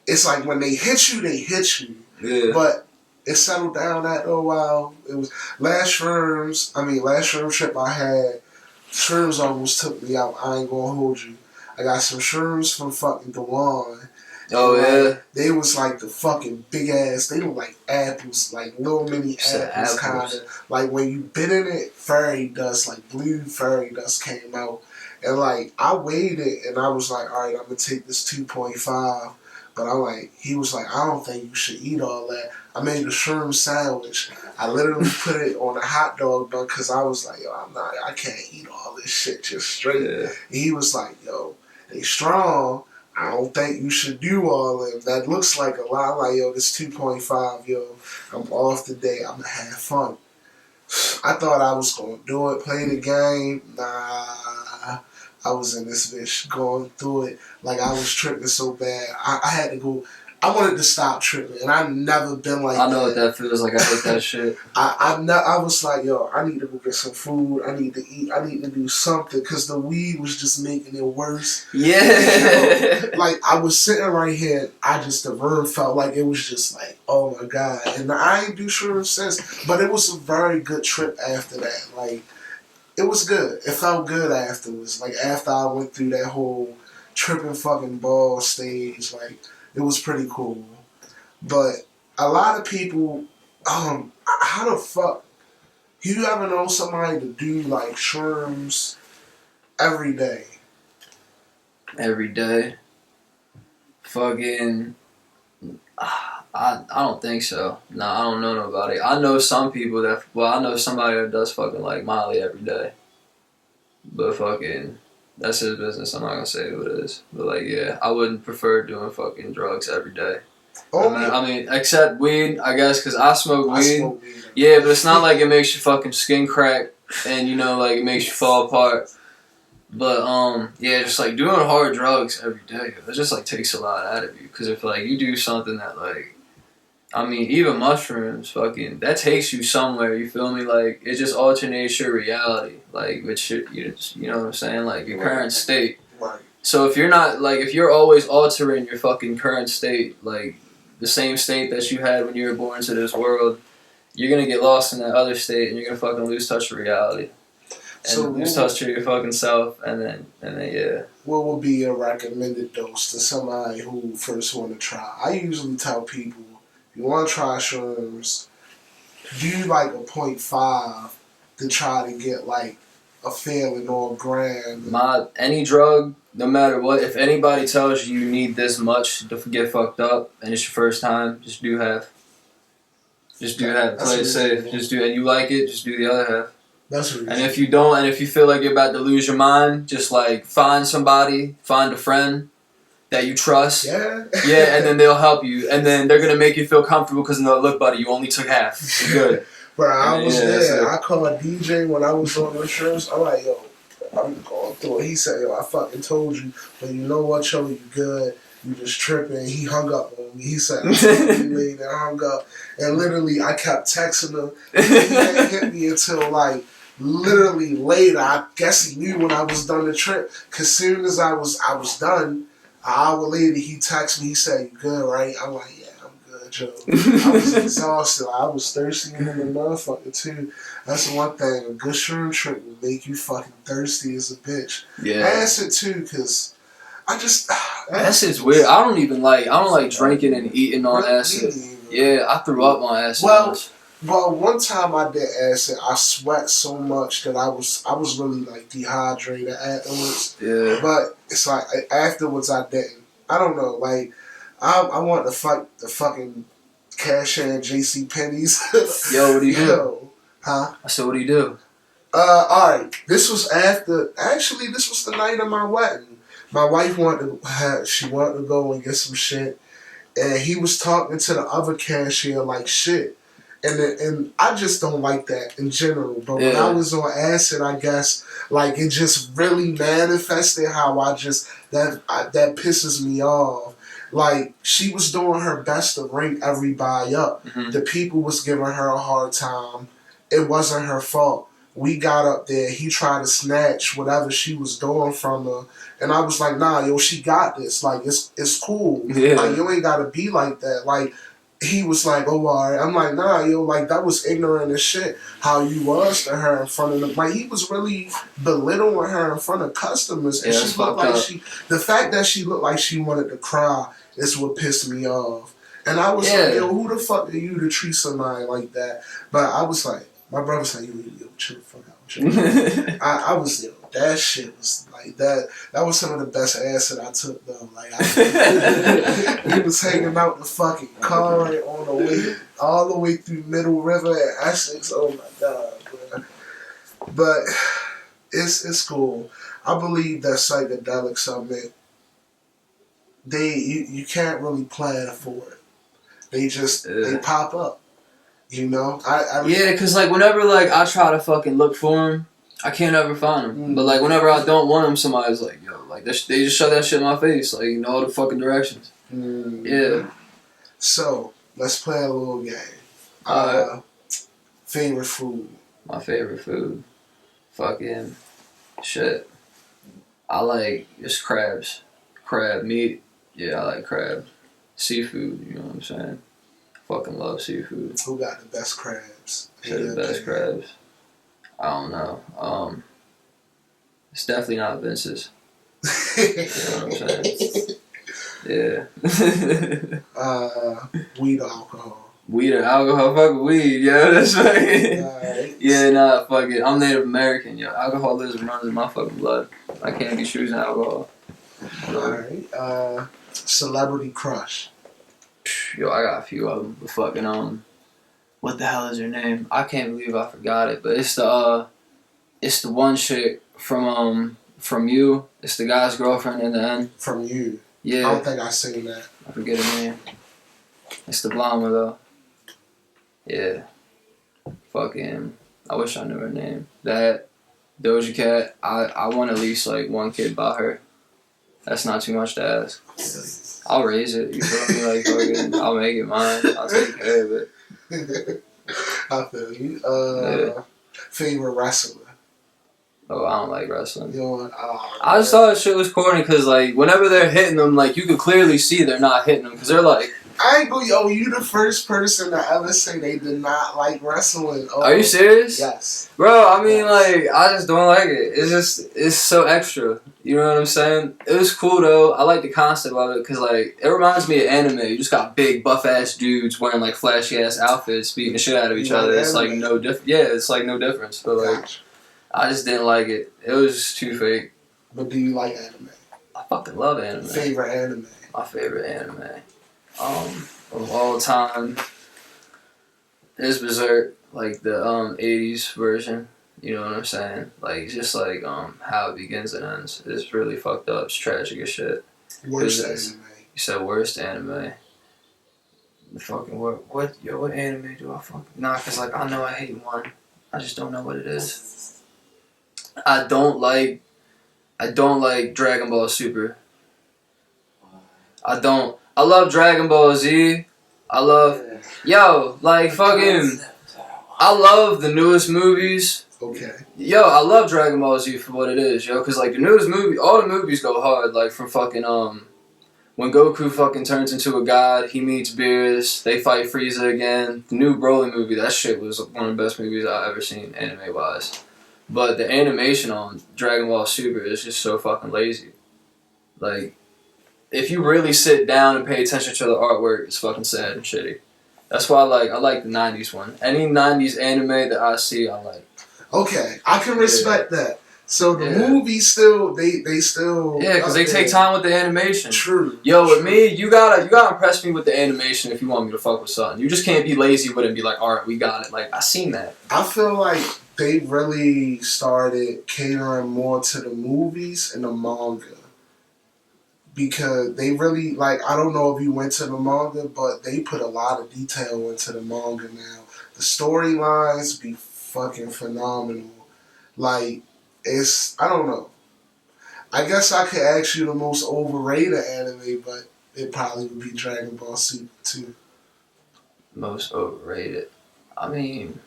It's like when they hit you, they hit you. Yeah. But it settled down after a while. It was last shroom trip I had. Shrooms almost took me out. I ain't gonna hold you. I got some shrooms from fucking Dewan. Oh yeah. They was like the fucking big ass. They look like apples, like little mini apples, kind of. Like when you bit in it, fairy dust, like blue fairy dust came out, and like I weighed it, and I was like, all right, I'm gonna take this 2.5. But I'm like, he was like, I don't think you should eat all that. I made a shroom sandwich. I literally put it on a hot dog bun because I was like, yo, I can't eat all this shit just straight. Yeah. And he was like, yo, they strong. I don't think you should do all of them. That looks like a lot. I'm like, yo, this 2.5, yo, I'm off today. I'm going to have fun. I thought I was going to do it, play the game. Nah, I was in this bitch going through it. Like, I was tripping so bad. I had to go. I wanted to stop tripping, and I've never been like that. I know what that feels like. I hate that shit. I was like, yo, I need to go get some food. I need to eat. I need to do something because the weed was just making it worse. Yeah. Yo, like, I was sitting right here. The room felt like it was just like, oh my God. And I ain't do shrooms since, but it was a very good trip after that. Like, it was good. It felt good afterwards. Like, after I went through that whole tripping fucking ball stage, like, it was pretty cool. But a lot of people, how the fuck, you ever know somebody to do like shrooms every day? Every day? Fucking, I don't think so. No, I don't know nobody. I know some people I know somebody that does fucking like Molly every day. But fucking, that's his business. I'm not gonna say who it is, but like, yeah, I wouldn't prefer doing fucking drugs every day. I mean, except weed, I guess, because I smoke weed. Yeah, but it's not like it makes your fucking skin crack and like it makes you fall apart. But yeah, just like doing hard drugs every day, it just like takes a lot out of you. Because if like you do something that like, I mean, even mushrooms, fucking, that takes you somewhere, you feel me? Like, it just alternates your reality, like, which, you know what I'm saying? Like, your current state. Right. So if you're not, like, if you're always altering your fucking current state, like, the same state that you had when you were born into this world, you're gonna get lost in that other state, and you're gonna fucking lose touch with reality. So and just touch your fucking self, and then yeah. What would be a recommended dose to somebody who first want to try? I usually tell people, if you want to try shrooms, do like a 0.5 to try to get like a feeling or a gram. Any drug, no matter what, if anybody tells you you need this much to get fucked up and it's your first time, just do half. Just do half. Play it safe. Just do, and you like it, just do the other half. That's reasonable. And if you don't, and if you feel like you're about to lose your mind, just like find somebody, find a friend that you trust. Yeah. Yeah, and then they'll help you, and then they're gonna make you feel comfortable because they'll look, buddy, you only took half. You're good. Bro, I was there. So. I called DJ when I was on the shrooms. I'm like, yo, I'm going through it. He said, yo, I fucking told you, but you know what, yo, you good. You just tripping. He hung up on me. He said, I told you later. I hung up. And literally, I kept texting him. He didn't hit me until like literally later. I guess he knew when I was done the trip. Cause soon as I was done, an hour later, he texted me. He said, you good, right? I'm like, yeah, I'm good, Joe. I was exhausted. I was thirsty in the motherfucker too. That's the one thing. A good shroom trip will make you fucking thirsty as a bitch. Yeah. Acid too, cause I just acid's weird. I don't like drinking and eating on acid. Yeah, I threw up on acid. Well, one time I did acid, I sweat so much that I was really like dehydrated afterwards. Yeah. But it's like afterwards I didn't. I don't know. Like I want to fight the fucking cashier at JC Penney's. Yo, what do you do? Huh? I said, what do you do? Alright. This was this was the night of my wedding. My wife wanted to go and get some shit, and he was talking to the other cashier like shit, and I just don't like that in general. But when I was on acid, I guess like it just really manifested how that pisses me off. Like she was doing her best to rank everybody up. Mm-hmm. The people was giving her a hard time. It wasn't her fault. We got up there. He tried to snatch whatever she was doing from her. And I was like, nah, yo, she got this. Like, it's cool. Yeah. Like, you ain't got to be like that. Like, he was like, oh, all right. I'm like, nah, yo, like, that was ignorant as shit how you was to her in front of them. Like, he was really belittling her in front of customers. And she looked like the fact that she looked like she wanted to cry is what pissed me off. And I was like, yo, who the fuck are you to treat somebody like that? But I was like, my brother was like, yo, chill the fuck out. I was, yo, that shit was like that. That was some of the best acid I took though. Like we was hanging out the fucking car on the way all the way through Middle River and Essex. Oh my god, bro. But it's cool. I believe that psychedelics are meant. You can't really plan for it. They just they pop up. You know, yeah, cause like whenever like I try to fucking look for them, I can't ever find them. But like whenever I don't want them, somebody's like, yo, like they just shove that shit in my face, like in all the fucking directions. Yeah. So let's play a little game. Favorite food. My favorite food, fucking shit. I like just crabs, crab meat. Yeah, I like crab, seafood. You know what I'm saying? Fucking love seafood. Who got the best crabs? The best crabs. I don't know. It's definitely not Vince's. You know what I'm saying? Yeah. Weed or alcohol? Weed or alcohol? Fuck weed, yo. That's fucking. Right. Yeah, nah, fuck it. I'm Native American, yo. Alcoholism runs in my fucking blood. I can't be choosing alcohol. Alright. Celebrity crush. Yo, I got a few of them. The fucking what the hell is her name? I can't believe I forgot it. But it's the one chick from You. It's the guy's girlfriend in the end. From You. Yeah. I don't think I've seen that. I forget her name. It's the blonde one though. Yeah. Fucking. I wish I knew her name. That Doja Cat. I want at least like one kid by her. That's not too much to ask. I'll raise it, you feel me? Like, fucking, I'll make it mine. I'll take care of it. I feel you. Favorite wrestler? Oh, I don't like wrestling. You know, I just thought that shit was corny because, like, whenever they're hitting them, like, you could clearly see they're not hitting them because they're, like, I ain't gonna, yo, you the first person to ever say they did not like wrestling. Oh, Are you serious? yes. Bro, I mean, Yes. like, I just don't like it. It's so extra. You know what I'm saying? It was cool, though. I like the concept of it, because, like, it reminds me of anime. You just got big, buff-ass dudes wearing, like, flashy-ass outfits, beating the shit out of each You like other. It's, like, anime? no difference. Yeah, it's, like, no difference. But, like, Gotcha. I just didn't like it. It was too fake. But do you like anime? I fucking love anime. Favorite anime? My favorite anime. Of all time is Berserk, like the 80s version. You know what I'm saying? Like just like how it begins and ends. It's really fucked up. It's tragic as shit. Worst It's- anime? You said worst anime. The fucking what anime do I fucking nah? Cause like I know I hate one. I just don't know what it is. I don't like Dragon Ball Super. I love Dragon Ball Z. I love like fucking. I love the newest movies. Okay. Yo, I love Dragon Ball Z for what it is, yo. Cause like the newest movie, all the movies go hard. Like from fucking when Goku fucking turns into a god, he meets Beerus, they fight Frieza again. The new Broly movie, that shit was one of the best movies I've ever seen anime wise. But the animation on Dragon Ball Super is just so fucking lazy. Like, if you really sit down and pay attention to the artwork, it's fucking sad and shitty. That's why I like the 90s one. Any 90s anime that I see, I like. Okay, I can respect that. So the movies still, they still... Yeah, because they take time with the animation. True. Yo, with me, you gotta impress me with the animation if you want me to fuck with something. You just can't be lazy with it and be like, alright, we got it. Like, I seen that. I feel like they really started catering more to the movies and the manga. Because they really, like, I don't know if you went to the manga, but they put a lot of detail into the manga now. The storylines be fucking phenomenal. Like, it's, I don't know. I guess I could ask you the most overrated anime, but it probably would be Dragon Ball Super 2. Most overrated. I mean,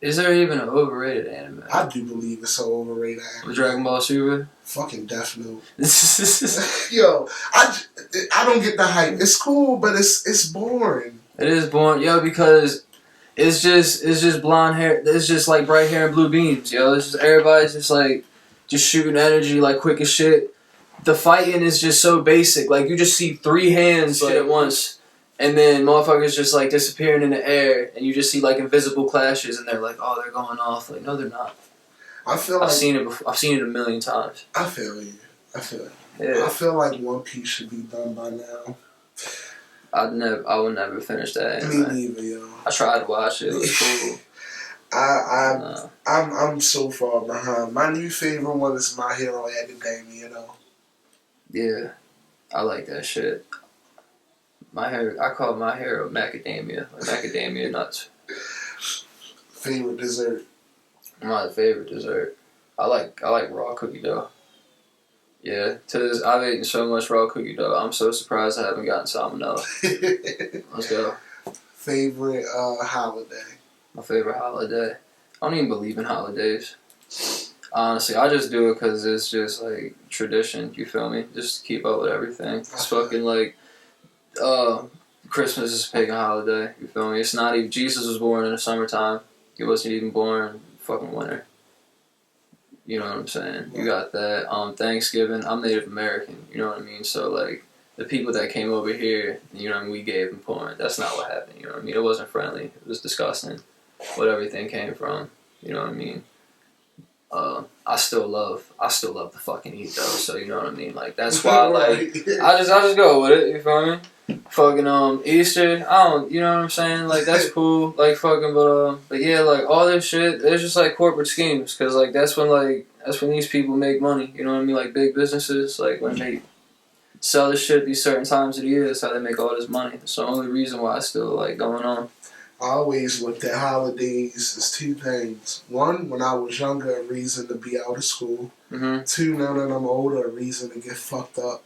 is there even an overrated anime? I do believe it's an overrated anime. With Dragon Ball Super? Fucking Death Note. It Yo, I don't get the hype. It's cool, but it's boring. is boring, yo, because it's just blonde hair. It's just like bright hair and blue beams, yo. It's just everybody's just shooting energy like quick as shit. The fighting is just so basic. Like you just see three hands shit at once, and then motherfuckers just like disappearing in the air, and you just see like invisible clashes, and they're like, oh, they're going off. Like, no, they're not. I feel like I've seen it before. I've seen it a million times. I feel you. I feel it. Yeah. I feel like One Piece should be done by now. I would never finish that anime. Me neither, yo. I tried to watch it. It was cool. I'm so far behind. My new favorite one is My Hero Academia, you know. Yeah, I like that shit. I call My Hero Macadamia. Like macadamia nuts. Favorite dessert. My favorite dessert. I like raw cookie dough. Yeah, I've eaten so much raw cookie dough. I'm so surprised I haven't gotten salmonella. Let's go. Favorite holiday. My favorite holiday. I don't even believe in holidays. Honestly, I just do it because it's just like tradition. You feel me? Just to keep up with everything. It's fucking like, Christmas is a pagan holiday. You feel me? It's not even. Jesus was born in the summertime. He wasn't even born in fucking winter. You know what I'm saying? You got that. Thanksgiving. I'm Native American. You know what I mean? So like the people that came over here, you know what I mean, we gave them porn. That's not what happened. You know what I mean? It wasn't friendly. It was disgusting. What everything came from. You know what I mean? I still love the fucking eat though. So you know what I mean? Like that's why like I just go with it. You feel me? Fucking Easter. I don't. You know what I'm saying? Like that's cool. Like fucking but yeah, like all this shit. It's just like corporate schemes because like that's when these people make money. You know what I mean? Like big businesses. Like when they sell this shit these certain times of the year, that's how they make all this money. It's the only reason why it's still like going on. I always looked at holidays as two things. One, when I was younger, a reason to be out of school. Mm-hmm. Two, now that I'm older, a reason to get fucked up.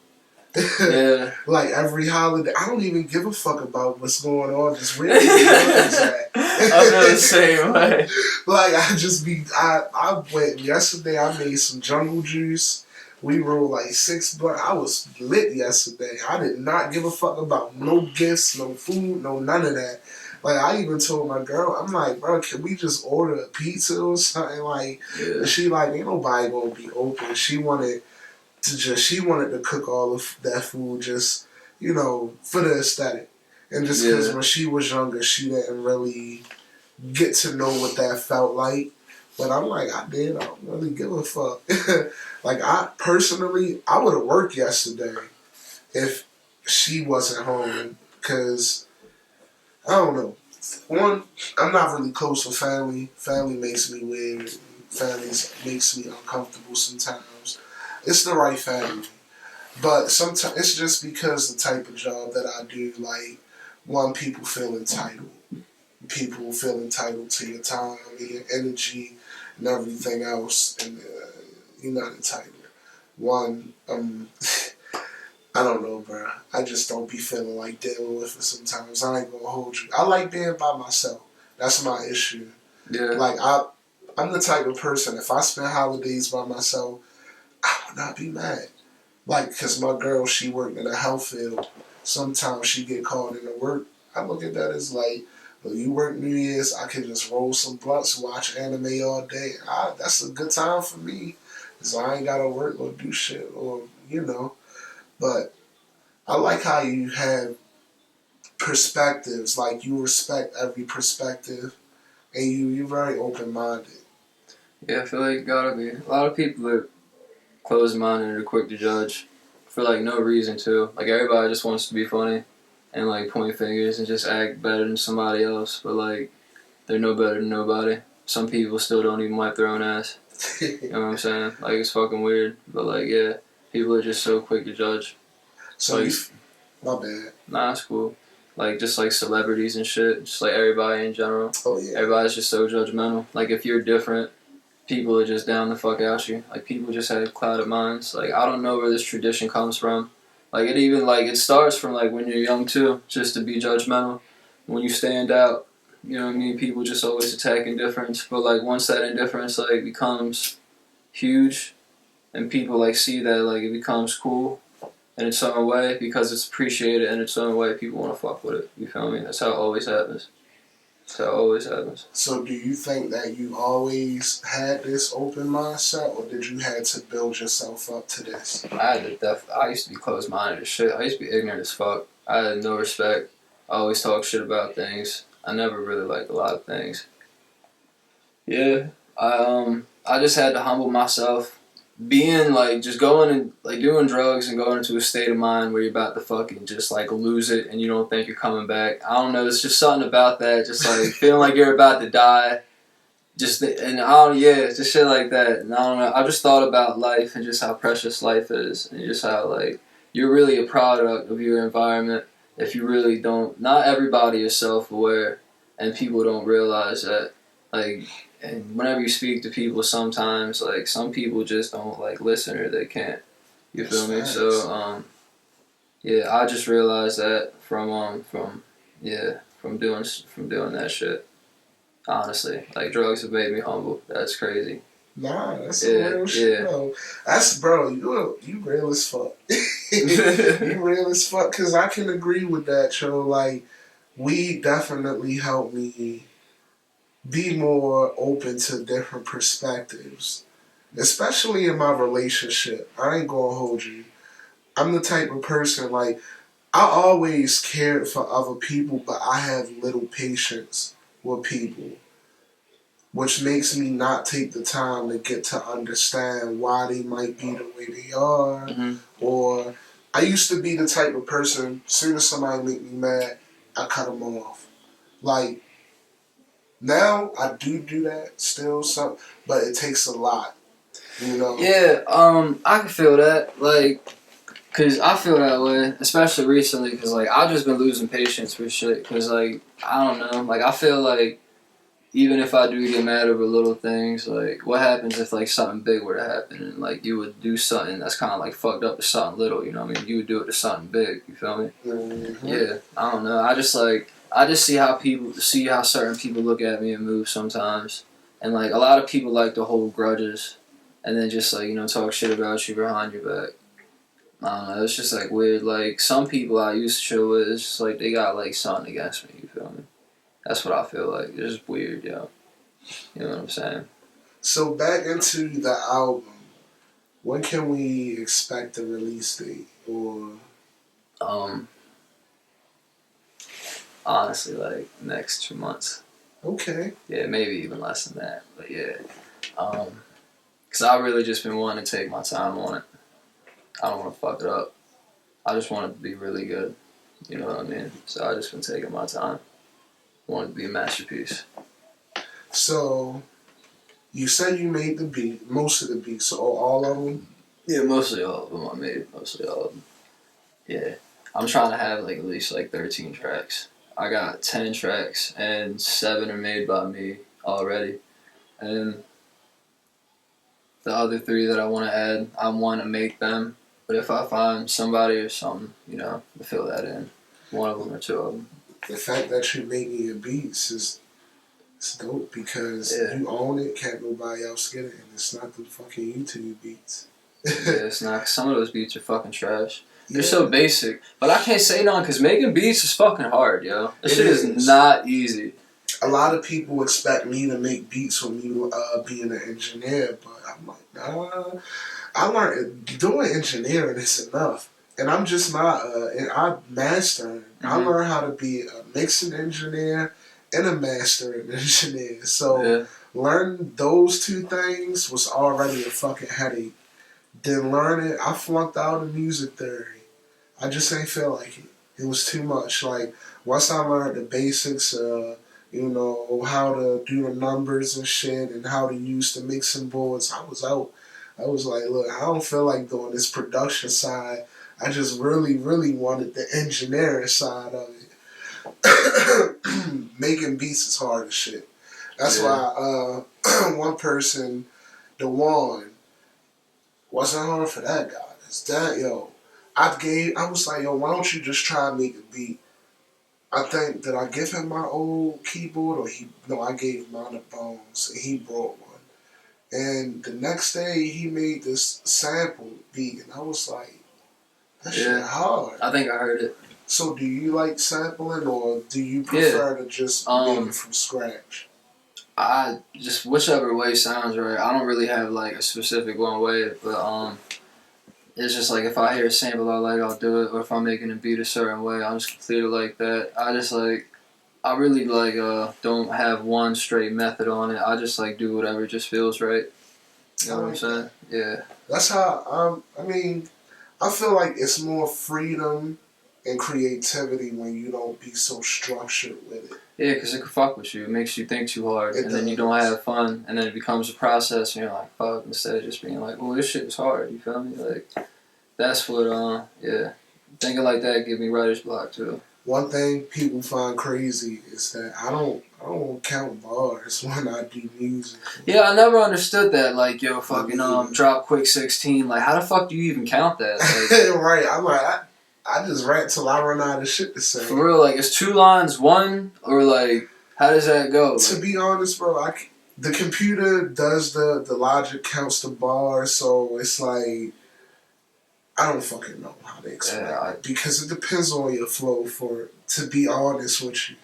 Yeah. Like every holiday, I don't even give a fuck about what's going on. Just where the is at. I feel the same way. Like I went yesterday. I made some jungle juice We rolled like 6 blunts. I was lit yesterday. I did not give a fuck about no gifts, no food, no none of that. Like, I even told my girl, I'm like, bro, can we just order a pizza or something? Like, Yeah. she like, ain't nobody gonna be open. She wanted to cook all of that food just, for the aesthetic. And just because when she was younger, she didn't really get to know what that felt like. But I'm like, I don't really give a fuck. Like, I would have worked yesterday if she wasn't home. Because, I don't know. One, I'm not really close with family. Family makes me weird. Family makes me uncomfortable sometimes. It's the right family. But sometimes it's just because the type of job that I do, like, people feel entitled. People feel entitled to your time and your energy and everything else, and you're not entitled. One, I don't know, bro. I just don't be feeling like dealing with it sometimes. I ain't gonna hold you. I like being by myself. That's my issue. Yeah. Like, I'm the type of person, if I spend holidays by myself, I would not be mad. Like, because my girl, she worked in the health field. Sometimes she get called into work. I look at that as like, well, you work New Year's, I can just roll some blunts, watch anime all day. That's a good time for me. So I ain't got to work or do shit But I like how you have perspectives. Like, you respect every perspective. And you're very open-minded. Yeah, I feel like you gotta be. A lot of people are closed-minded and are quick to judge for like no reason too. Like, everybody just wants to be funny and like point fingers and just act better than somebody else, but like they're no better than nobody. Some people still don't even wipe their own ass. You know what I'm saying? Like, it's fucking weird, but like, yeah, people are just so quick to judge. So like, my bad. Nah, it's cool. Like, just like celebrities and shit, just like everybody in general. Oh yeah. Everybody's just so judgmental. Like, if you're different, people are just down the fuck out you. Like, people just have clouded minds. Like, I don't know where this tradition comes from. Like, it starts from like when you're young too, just to be judgmental. When you stand out, you know what I mean? People just always attack indifference. But like, once that indifference like becomes huge, and people like see that like it becomes cool in its own way because it's appreciated in its own way, people want to fuck with it. You feel me? That's how it always happens. That's how it always happens. So do you think that you always had this open mindset, or did you had to build yourself up to this? I used to be closed-minded as shit. I used to be ignorant as fuck. I had no respect. I always talk shit about things. I never really liked a lot of things. Yeah, I just had to humble myself. Being like just going and like doing drugs and going into a state of mind where you're about to fucking just like lose it and you don't think you're coming back. I don't know. It's just something about that. Just like feeling like you're about to die. Just just shit like that. And I don't know. I just thought about life and just how precious life is, and just how like you're really a product of your environment. If you really don't, not everybody is self-aware, and people don't realize that. Like, and whenever you speak to people, sometimes like some people just don't like listen or they can't. You feel me? So yeah, I just realized that from doing that shit. Honestly, like, drugs have made me humble. That's crazy. Nah, that's real shit, though. That's, bro, you real as fuck. You real as fuck, because I can agree with that, yo. Like, weed definitely helped me be more open to different perspectives, especially in my relationship. I ain't gonna hold you. I'm the type of person, like, I always cared for other people, but I have little patience with people, which makes me not take the time to get to understand why they might be the way they are. Mm-hmm. Or I used to be the type of person, as soon as somebody make me mad, I cut them off. Like, now I do that still, but it takes a lot, you know? Yeah, I can feel that. Like, cause I feel that way, especially recently. Cause like I've just been losing patience for shit. Cause like I don't know. Like I feel like even if I do get mad over little things, like what happens if like something big were to happen and like you would do something that's kind of like fucked up to something little. You know what I mean? You would do it to something big. You feel me? Mm-hmm. Yeah. I don't know. I just see how certain people look at me and move sometimes, and like a lot of people like to hold grudges. and then just like talk shit about you behind your back. I don't know. It's just like weird. Like some people I used to chill with, it's just like they got like something against me. You feel me? That's what I feel like. It's just weird, yo. You know what I'm saying? So back into the album. When can we expect the release date? Or honestly, like next 2 months. okay. Yeah, maybe even less than that. But yeah, cause I really just been wanting to take my time on it. I don't want to fuck it up. I just want it to be really good. You know what I mean? So I just been taking my time. I want it to be a masterpiece. So you said you made the beat, most of the beats, so all of them. Yeah, mostly all of them I made. Mostly all of them. Yeah, I'm trying to have like at least like 13 tracks. I got 10 tracks and 7 are made by me already, and the other 3 that I want to add, I want to make them. But if I find somebody or something, to fill that in, one of them or 2 of them. The fact that you're making your beats is it's dope because you own it, can't nobody else get it, and it's not the fucking YouTube beats. Yeah, it's not. Some of those beats are fucking trash. They're so basic. But I can't say none because making beats is fucking hard, yo. This shit is not easy. A lot of people expect me to make beats with me being an engineer, but I'm like, nah. I learned doing engineering is enough. And I'm just not, I'm mastering. Mm-hmm. I learned how to be a mixing engineer and a mastering engineer. So learning those 2 things was already a fucking headache. Then learning, I flunked out of music theory. I just ain't feel like it. It was too much. Like, once I learned the basics, how to do the numbers and shit and how to use the mixing boards, I was out. I was like, look, I don't feel like doing this production side. I just really, really wanted the engineering side of it. Making beats is hard as shit. That's why one person, DeJuan, wasn't hard for that guy. It's that, I was like, yo, why don't you just try and make a beat? I think, did I give him my old keyboard or I gave him on the bones and he brought one. And the next day he made this sample beat and I was like, that shit hard. I think I heard it. So do you like sampling or do you prefer to just make it from scratch? I just, whichever way sounds right. I don't really have like a specific one way, but it's just like if I hear a sample I like, I'll do it. Or if I'm making a beat a certain way, I'll just complete it like that. I really like don't have one straight method on it. I just like do whatever just feels right. You know what I'm saying? Yeah. That's how I feel like it's more freedom and creativity when you don't be so structured with it. Yeah, because it can fuck with you. It makes you think too hard, and then you don't have fun, and then it becomes a process, and you're like, fuck, instead of just being like, well, this shit is hard, you feel me? Like, that's what, thinking like that give me writer's block, too. One thing people find crazy is that I don't count bars when I do music. Yeah, I never understood that. Like, yo, fucking drop quick 16. Like, how the fuck do you even count that? Like, right. I'm like, I just rap till I run out of shit to say. For real, like, is 2 lines 1? Or, like, how does that go? To be honest, bro, the computer does the logic, counts the bars, so it's like, I don't fucking know how to explain it. Because it depends on your flow to be honest with you.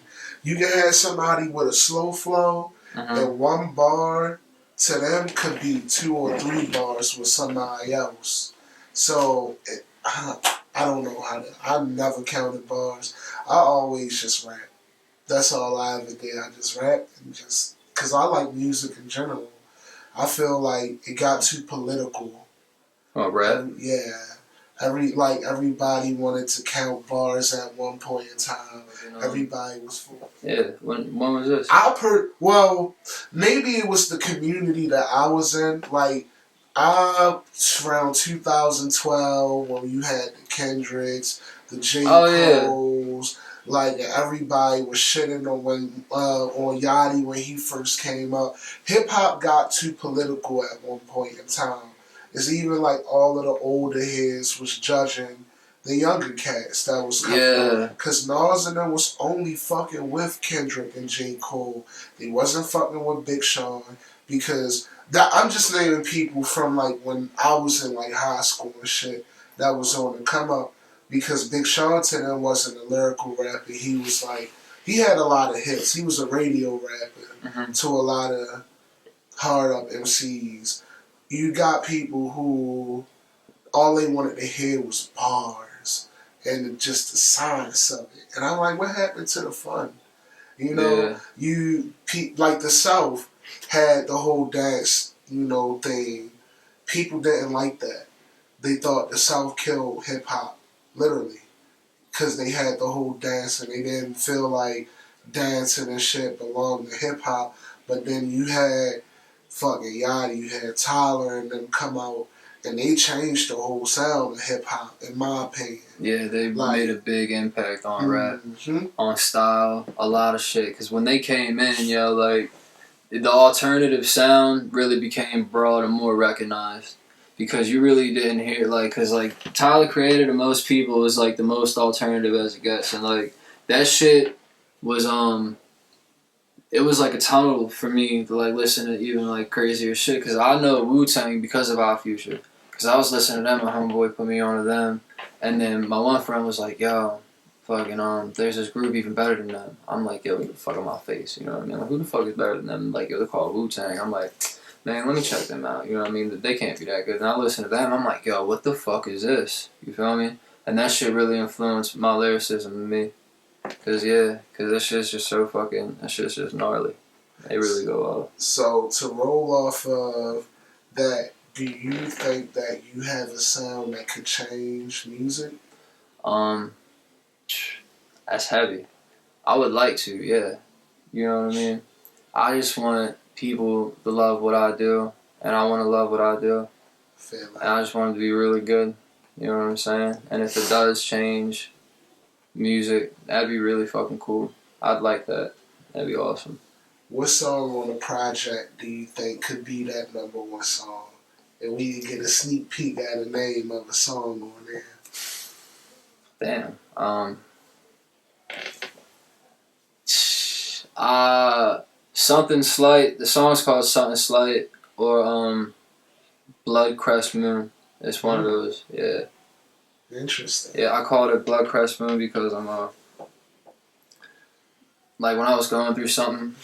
You can have somebody with a slow flow, and 1 bar to them could be 2 or 3 bars with somebody else. So, I don't know I never counted bars. I always just rap. That's all I ever did. I just rap and just, because I like music in general. I feel like it got too political. Oh, rap? Yeah. Everybody wanted to count bars at one point in time. Everybody was full. Yeah. When was this? Well, maybe it was the community that I was in. Like, around 2012 when you had the Kendricks, the J. Cole's, like everybody was shitting on Yachty when he first came up. Hip hop got too political at one point in time. It's even like all of the older heads was judging the younger cats that was coming up. Because Nas and them was only fucking with Kendrick and J. Cole. They wasn't fucking with Big Sean. because I'm just naming people from like when I was in like high school and shit that was on the come up. Because Big Sean to them wasn't a lyrical rapper. He was like, he had a lot of hits. He was a radio rapper to a lot of hard up MCs. You got people who all they wanted to hear was bars and just the science of it. And I'm like, what happened to the fun? You know, like the South had the whole dance, thing. People didn't like that. They thought the South killed hip hop, literally, because they had the whole dance and they didn't feel like dancing and shit belonged to hip hop. But then you had fucking Yachty, you had Tyler and them come out and they changed the whole sound of hip hop, in my opinion. Yeah, they made a big impact on rap, on style, a lot of shit. Because when they came in, like, the alternative sound really became broad and more recognized. Because you really didn't hear, like, because, like, Tyler Creator to most people is, like, the most alternative as it gets. And, like, that shit was, it was, like, a tunnel for me to, like, listen to even, like, crazier shit. Because I know Wu-Tang because of Our Future. Because I was listening to them, my homeboy put me on to them. And then my one friend was like, yo, fucking, there's this group even better than them. I'm like, yo, get the fuck out my face, you know what I mean? Like, who the fuck is better than them? Like, yo, they're called Wu-Tang. I'm like, man, let me check them out, you know what I mean? They can't be that good. And I listen to them, I'm like, yo, what the fuck is this? You feel me? And that shit really influenced my lyricism in me. Cause that shit's just so fucking, that shit's just gnarly. They really go off. So, to roll off of that, do you think that you have a sound that could change music? That's heavy. I would like to, yeah. You know what I mean? I just want people to love what I do, and I want to love what I do. And I just want it to be really good. You know what I'm saying? And if it does change music, that'd be really fucking cool. I'd like that. That'd be awesome. What song on the project do you think could be that #1 song? And we can get a sneak peek at the name of a song on there. Damn. Something Slight. The song's called Something Slight, or Blood Crest Moon. It's one of those. Yeah. Interesting. Yeah, I called it Blood Crest Moon because I'm like, when I was going through something,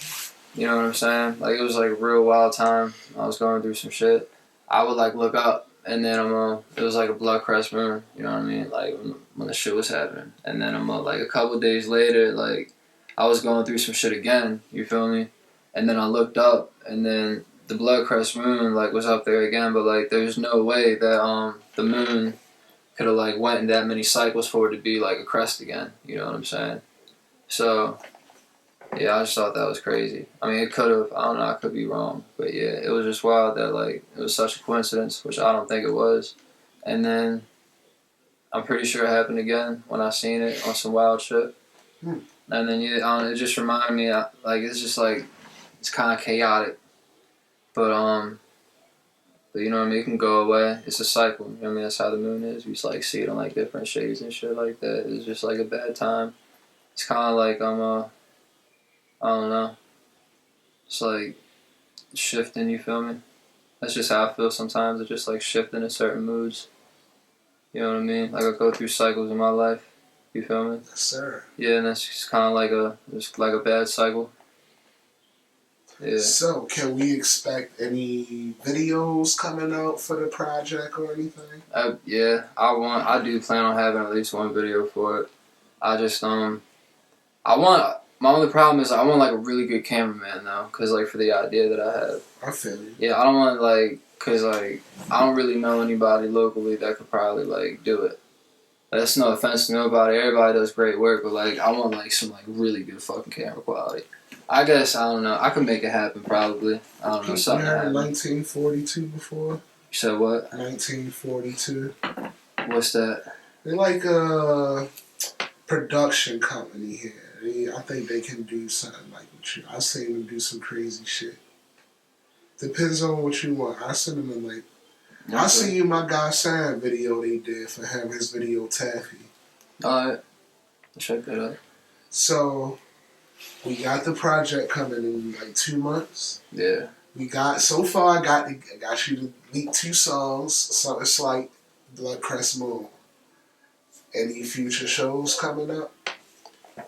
you know what I'm saying? Like, it was like a real wild time. I was going through some shit. I would like look up, and then it was like a blood crest moon. You know what I mean? Like when the shit was happening, and then like a couple days later, like I was going through some shit again. You feel me? And then I looked up, and then the blood crest moon like was up there again. But like, there's no way that the moon could have like went in that many cycles for it to be like a crest again. You know what I'm saying? So. Yeah, I just thought that was crazy. I mean, it could have, I don't know, I could be wrong. But yeah, it was just wild that, like, it was such a coincidence, which I don't think it was. And then, I'm pretty sure it happened again when I seen it on some wild shit. And then, yeah, I don't know, it just reminded me, like, it's just, like, it's kind of chaotic. But you know what I mean, it can go away. It's a cycle, you know what I mean? That's how the moon is. We just, like, see it in, like, different shades and shit like that. It's just, like, a bad time. It's kind of like, I don't know. It's like shifting, you feel me? That's just how I feel sometimes. It's just like shifting in certain moods. You know what I mean? Like, I go through cycles in my life. You feel me? Yes, sir. Yeah, and that's just kind of like a bad cycle. Yeah. So, can we expect any videos coming out for the project or anything? I do plan on having at least one video for it. My only problem is I want like a really good cameraman though, cause like for the idea that I have. I feel you. Yeah, I don't want like, cause like I don't really know anybody locally that could probably like do it. That's no offense to nobody. Everybody does great work, but like I want like some like really good fucking camera quality. I guess I don't know. I can make it happen probably. I don't know. Something. You heard 1942 before? You said what? 1942. What's that? They're like a production company here. I think they can do something like what you. I seen them do some crazy shit. Depends on what you want. I send them in like. Okay. I seen you my guy Sam video they did for him, his video Taffy. Alright. Check that out. So, we got the project coming in like 2 months. Yeah. We got so far. I got you to leak 2 songs. So it's like Blood Crest Moon. Any future shows coming up?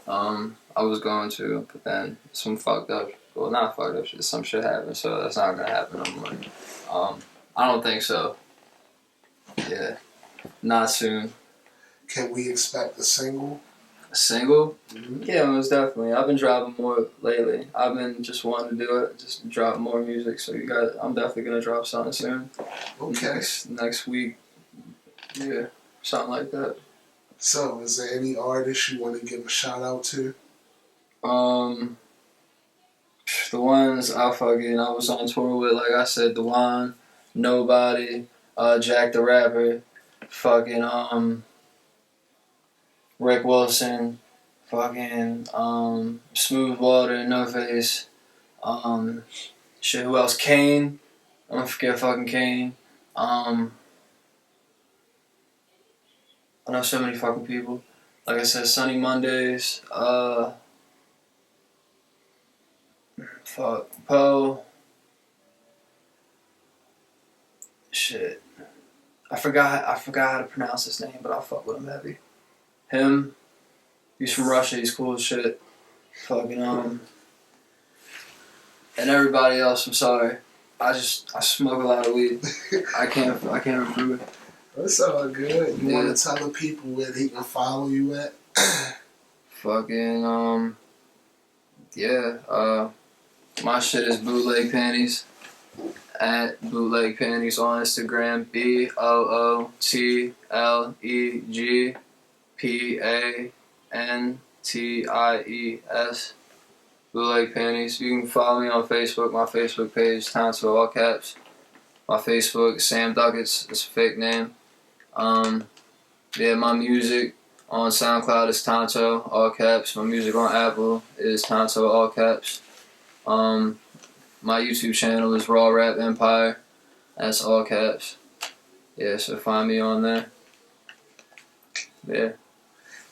I was going to, but then some fucked up. Well, not fucked up shit. Some shit happened, so that's not gonna happen no more. I don't think so. Yeah, not soon. Can we expect a single? A single? Mm-hmm. Yeah, most definitely. I've been dropping more lately. I've been just wanting to do it, just drop more music. So I'm definitely gonna drop something soon. Okay. Next week. Yeah, something like that. So, is there any artist you want to give a shout out to? The ones I was on tour with, like I said, the one, Nobody, Jack the Rapper, Rick Wilson, Smooth Water, No Face, who else? Kane. Don't forget fucking Kane. I know so many fucking people. Like I said, Sunny Mondays, Poe. Shit. I forgot how to pronounce his name, but I'll fuck with him heavy. Him. He's from Russia, he's cool as shit. And everybody else, I'm sorry. I smoke a lot of weed. I can't remember. That's all good. You Yeah. want to tell the people where they can follow you at? My shit is Bootleg Panties. At Bootleg Panties on Instagram. BOOTLEGPANTIES. Bootleg Panties. You can follow me on Facebook. My Facebook page, Tonto, all caps. My Facebook, Sam Ducats. It's a fake name. My music on SoundCloud is Tonto, all caps. My music on Apple is Tonto, all caps. My YouTube channel is Raw Rap Empire. That's all caps. Yeah, so find me on there. Yeah.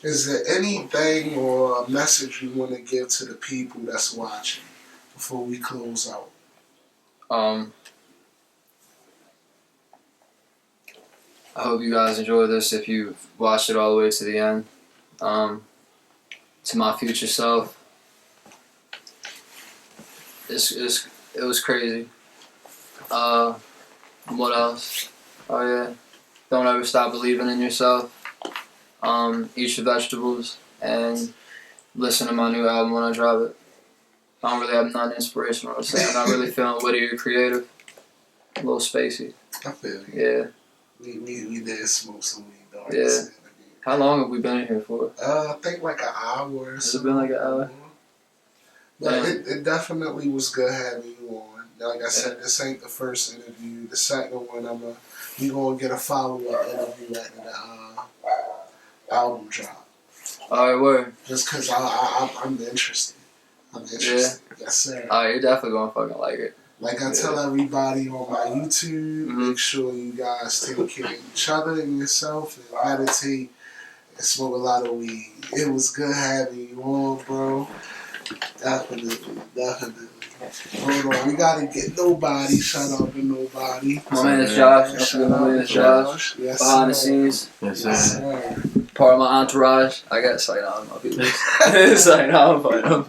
Is there anything or a message you want to give to the people that's watching before we close out? I hope you guys enjoy this if you watched it all the way to the end. To my future self, it was crazy. What else? Oh yeah, don't ever stop believing in yourself. Eat your vegetables and listen to my new album when I drop it. I don't really have nothing inspirational to say. I'm not really feeling witty or creative. A little spacey. I feel you. Yeah. We did smoke some weed though. Yeah. How long have we been in here for? I think like an hour or so. Has it been like an hour? But it definitely was good having you on. Like I said, this ain't the first interview. The second one, we gonna get a follow-up interview after the album drop. Alright, word. Just cause I'm interested. I'm interested. Yeah. Yes, sir. Alright, you're definitely gonna fucking like it. Like I tell everybody on my YouTube, make sure you guys take care of each other and yourself and meditate and smoke a lot of weed. It was good having you on, bro. Definitely. Hold on, we gotta get Nobody. Shout out to Nobody. My man is Josh. Shout My man is Josh. Yes, Behind the sir. scenes. Yes, Yes, sir. sir. Part of my entourage. I got sight on my people. Sight on him.